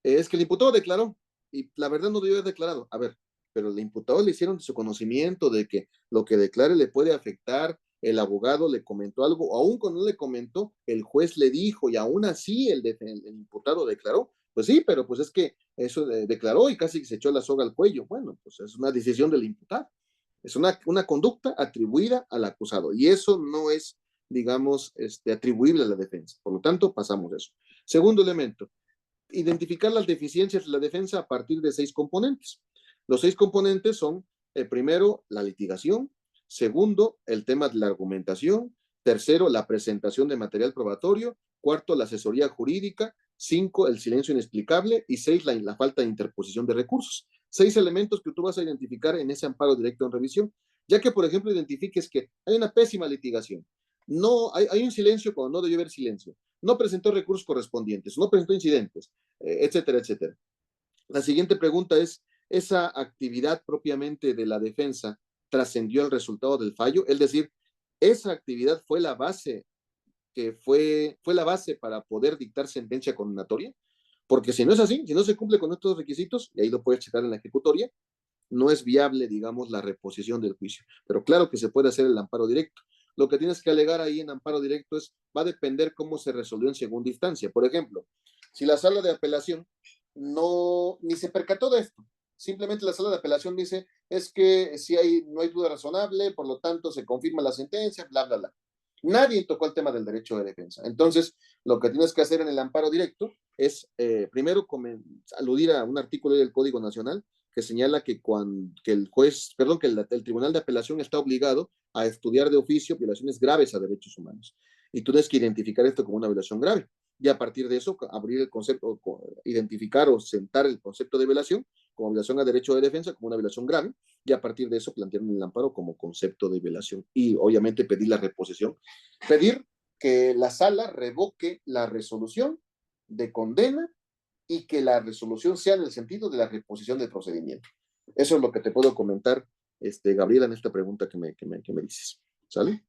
es que el imputado declaró y la verdad no debió haber declarado. A ver, pero el imputado le hicieron de su conocimiento de que lo que declare le puede afectar, el abogado le comentó algo, aún cuando no le comentó, el juez le dijo y aún así el imputado declaró. Pues sí, pero pues es que eso declaró y casi se echó la soga al cuello. Bueno, pues es una decisión del imputado. Es una conducta atribuida al acusado y eso no es, digamos, atribuible a la defensa. Por lo tanto, pasamos eso. Segundo elemento, identificar las deficiencias de la defensa a partir de 6 componentes. Los 6 componentes son, primero, la litigación, segundo, el tema de la argumentación, tercero, la presentación de material probatorio, cuarto, la asesoría jurídica, 5, el silencio inexplicable y 6, la falta de interposición de recursos. 6 elementos que tú vas a identificar en ese amparo directo en revisión, ya que, por ejemplo, identifiques que hay una pésima litigación, no hay un silencio cuando no debe haber silencio, no presentó recursos correspondientes, no presentó incidentes, etcétera, etcétera. La siguiente pregunta es, ¿esa actividad propiamente de la defensa trascendió el resultado del fallo? Es decir, ¿esa actividad fue la base fue la base para poder dictar sentencia condenatoria? Porque si no es así, si no se cumple con estos requisitos, y ahí lo puedes checar en la ejecutoria, no es viable, digamos, la reposición del juicio. Pero claro que se puede hacer el amparo directo. Lo que tienes que alegar ahí en amparo directo va a depender cómo se resolvió en segunda instancia. Por ejemplo, si la sala de apelación ni se percató de esto, simplemente la sala de apelación dice, es que si no hay duda razonable, por lo tanto se confirma la sentencia, bla, bla, bla. Nadie tocó el tema del derecho de defensa. Entonces, lo que tienes que hacer en el amparo directo es, primero, aludir a un artículo del Código Nacional que señala que el Tribunal de Apelación está obligado a estudiar de oficio violaciones graves a derechos humanos. Y tú tienes que identificar esto como una violación grave. Y a partir de eso, abrir el concepto, identificar o sentar el concepto de violación como violación a derecho de defensa, como una violación grave, y a partir de eso plantear el amparo como concepto de violación. Y obviamente pedir la reposición. Pedir que la sala revoque la resolución de condena y que la resolución sea en el sentido de la reposición del procedimiento. Eso es lo que te puedo comentar, Gabriela, en esta pregunta que me dices. ¿Sale?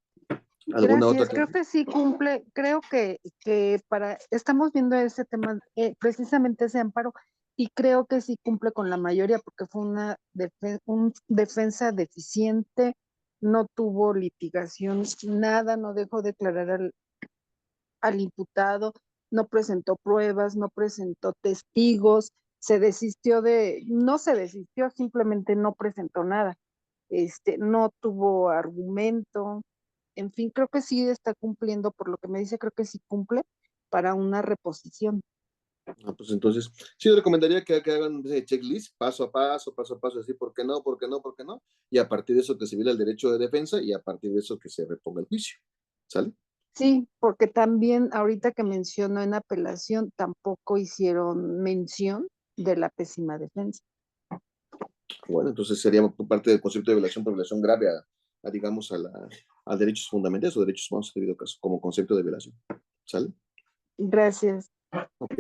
¿Alguna Gracias, otra? Creo que sí cumple, creo que estamos viendo ese tema, precisamente ese amparo, y creo que sí cumple con la mayoría, porque fue una defensa deficiente, no tuvo litigación, nada, no dejó declarar al imputado, no presentó pruebas, no presentó testigos, no se desistió, simplemente no presentó nada, no tuvo argumento, en fin, creo que sí está cumpliendo, por lo que me dice, creo que sí cumple para una reposición. Pues entonces, sí, yo recomendaría que hagan ese checklist, paso a paso, así, ¿por qué no? Y a partir de eso que se viole el derecho de defensa y a partir de eso que se reponga el juicio. ¿Sale? Sí, porque también ahorita que mencionó en apelación, tampoco hicieron mención de la pésima defensa. Bueno, entonces sería parte del concepto de violación por violación grave digamos, a derechos fundamentales o derechos humanos, debido caso, como concepto de violación. ¿Sale? Gracias. Ok.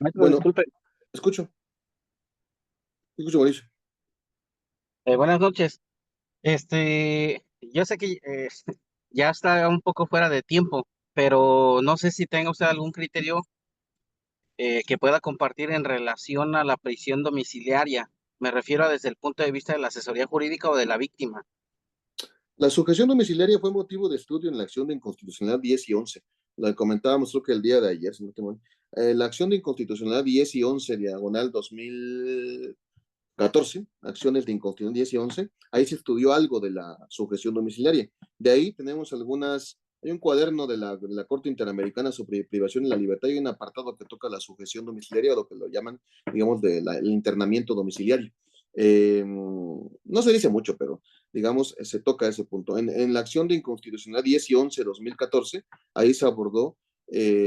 Maestro, Bueno, disculpe. Escucho, Mauricio. Buenas noches. Yo sé que ya está un poco fuera de tiempo, pero no sé si tenga usted algún criterio que pueda compartir en relación a la prisión domiciliaria. Me refiero a desde el punto de vista de la asesoría jurídica o de la víctima. La sujeción domiciliaria fue motivo de estudio en la acción de inconstitucionalidad 10 y 11. La comentábamos creo que el día de ayer, si no tengo la acción de inconstitucionalidad 10 y 11, diagonal 2014, acciones de inconstitucionalidad 10 y 11, ahí se estudió algo de la sujeción domiciliaria. De ahí tenemos hay un cuaderno de la Corte Interamericana sobre privación de la libertad y hay un apartado que toca la sujeción domiciliaria, lo que lo llaman, digamos, el internamiento domiciliario. No se dice mucho, pero digamos, se toca ese punto. En la acción de inconstitucionalidad 10 y 11 2014, ahí se abordó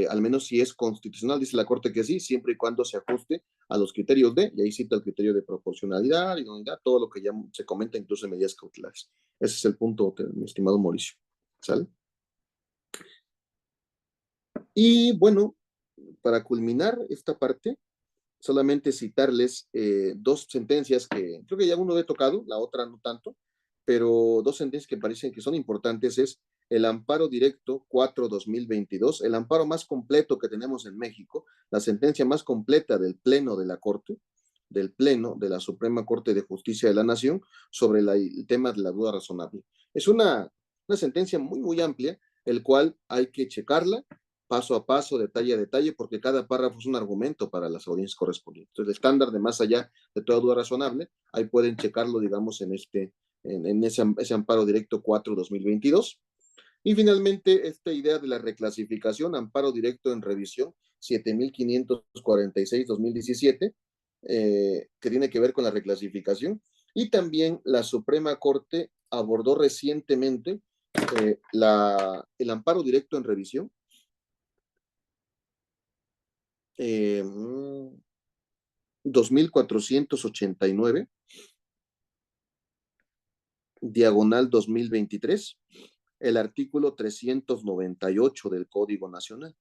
al menos si es constitucional, dice la Corte que sí, siempre y cuando se ajuste a los criterios de, y ahí cita el criterio de proporcionalidad, idoneidad, todo lo que ya se comenta incluso en medidas cautelares. Ese es el punto, mi estimado Mauricio. ¿Sale? Y bueno, para culminar esta parte, solamente citarles dos sentencias que creo que ya uno he tocado, la otra no tanto, pero dos sentencias que parecen que son importantes es el amparo directo 4-2022, el amparo más completo que tenemos en México, la sentencia más completa del Pleno de la Corte, del Pleno de la Suprema Corte de Justicia de la Nación sobre el tema de la duda razonable. Es una sentencia muy, muy amplia, el cual hay que checarla paso a paso, detalle a detalle, porque cada párrafo es un argumento para las audiencias correspondientes. Entonces, el estándar de más allá de toda duda razonable, ahí pueden checarlo, digamos, en ese amparo directo 4-2022. Y finalmente, esta idea de la reclasificación, amparo directo en revisión 7546-2017, que tiene que ver con la reclasificación. Y también la Suprema Corte abordó recientemente el amparo directo en revisión 2489, diagonal 2023, el artículo 398 del Código Nacional.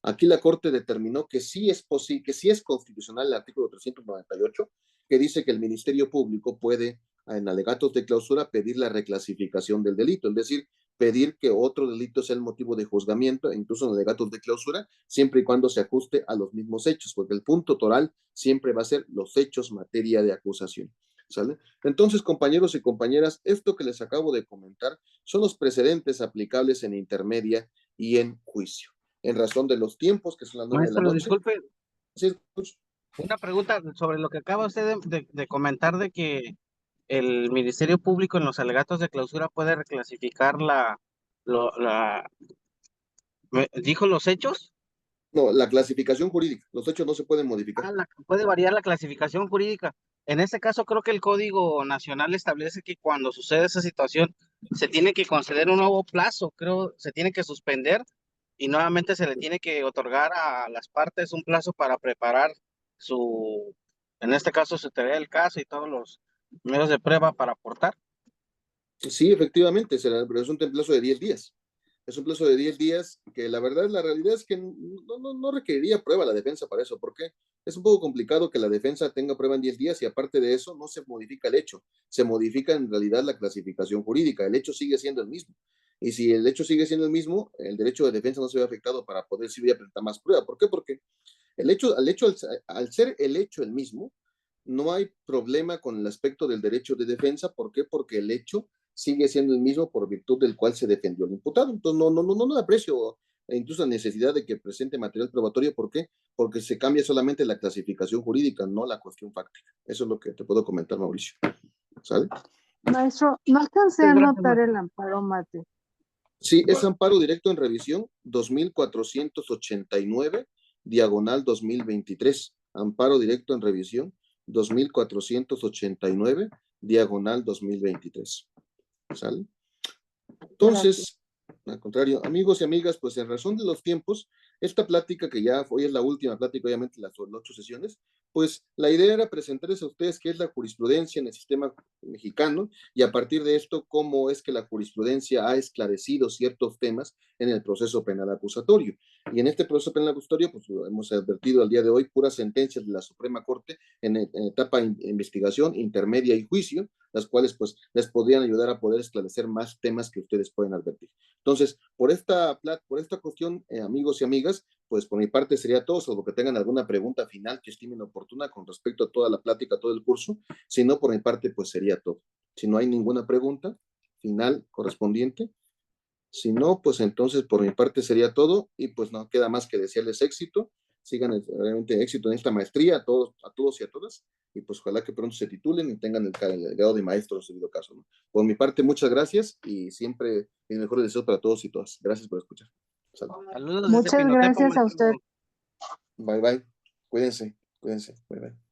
Aquí la Corte determinó que sí es posible, que sí es constitucional el artículo 398, que dice que el Ministerio Público puede, en alegatos de clausura, pedir la reclasificación del delito, es decir, pedir que otro delito sea el motivo de juzgamiento, incluso en alegatos de clausura, siempre y cuando se ajuste a los mismos hechos, porque el punto toral siempre va a ser los hechos materia de acusación. ¿Sale? Entonces, compañeros y compañeras, esto que les acabo de comentar son los precedentes aplicables en intermedia y en juicio. En razón de los tiempos, que son las 9 de la Maestro, noche. disculpe, Sí, pues, una pregunta sobre lo que acaba usted de comentar de que el Ministerio Público en los alegatos de clausura puede reclasificar ¿dijo los hechos? no, la clasificación jurídica. Los hechos no se pueden modificar. Puede variar la clasificación jurídica. En este caso, creo que el Código Nacional establece que cuando sucede esa situación, se tiene que conceder un nuevo plazo, creo, se tiene que suspender y nuevamente se le tiene que otorgar a las partes un plazo para preparar en este caso, su teoría del caso y todos los medios de prueba para aportar. Sí, efectivamente, pero es un plazo de 10 días. Es un plazo de 10 días que la realidad es que no requeriría prueba la defensa para eso, porque es un poco complicado que la defensa tenga prueba en 10 días y aparte de eso no se modifica el hecho, se modifica en realidad la clasificación jurídica, el hecho sigue siendo el mismo. Y si el hecho sigue siendo el mismo, el derecho de defensa no se ve afectado para poder si voy a presentar más prueba. ¿Por qué? Porque al ser el hecho el mismo, no hay problema con el aspecto del derecho de defensa. ¿Por qué? Porque el hecho sigue siendo el mismo por virtud del cual se defendió el imputado. Entonces, no aprecio incluso la necesidad de que presente material probatorio. ¿Por qué? Porque se cambia solamente la clasificación jurídica, no la cuestión fáctica. Eso es lo que te puedo comentar, Mauricio. ¿Sale? Maestro, no alcancé a anotar el amparo, Mate. Sí, es amparo directo en revisión 2489, diagonal 2023. Amparo directo en revisión 2489, diagonal 2023. ¿Sale? Entonces, al contrario, amigos y amigas, pues en razón de los tiempos, esta plática que ya hoy es la última plática, obviamente, las 8 sesiones, pues la idea era presentarles a ustedes qué es la jurisprudencia en el sistema mexicano y a partir de esto, cómo es que la jurisprudencia ha esclarecido ciertos temas en el proceso penal acusatorio. Y en este proceso penal acusatorio, pues hemos advertido al día de hoy puras sentencias de la Suprema Corte en etapa de investigación, intermedia y juicio, las cuales pues les podrían ayudar a poder esclarecer más temas que ustedes pueden advertir. Entonces, por esta cuestión, amigos y amigas, pues por mi parte sería todo, salvo que tengan alguna pregunta final que estimen oportuna con respecto a toda la plática, todo el curso. Si no, por mi parte, pues sería todo. Si no hay ninguna pregunta final correspondiente, si no, pues entonces por mi parte sería todo y pues no queda más que desearles éxito. Sigan realmente éxito en esta maestría a todos y a todas y pues ojalá que pronto se titulen y tengan el grado de maestro en su debido caso, ¿no? Por mi parte, muchas gracias y siempre mis mejores deseos para todos y todas. Gracias por escuchar. Saludos desde Muchas Pinotepo, gracias a maestro. usted. Bye, bye. Cuídense. Bye, bye.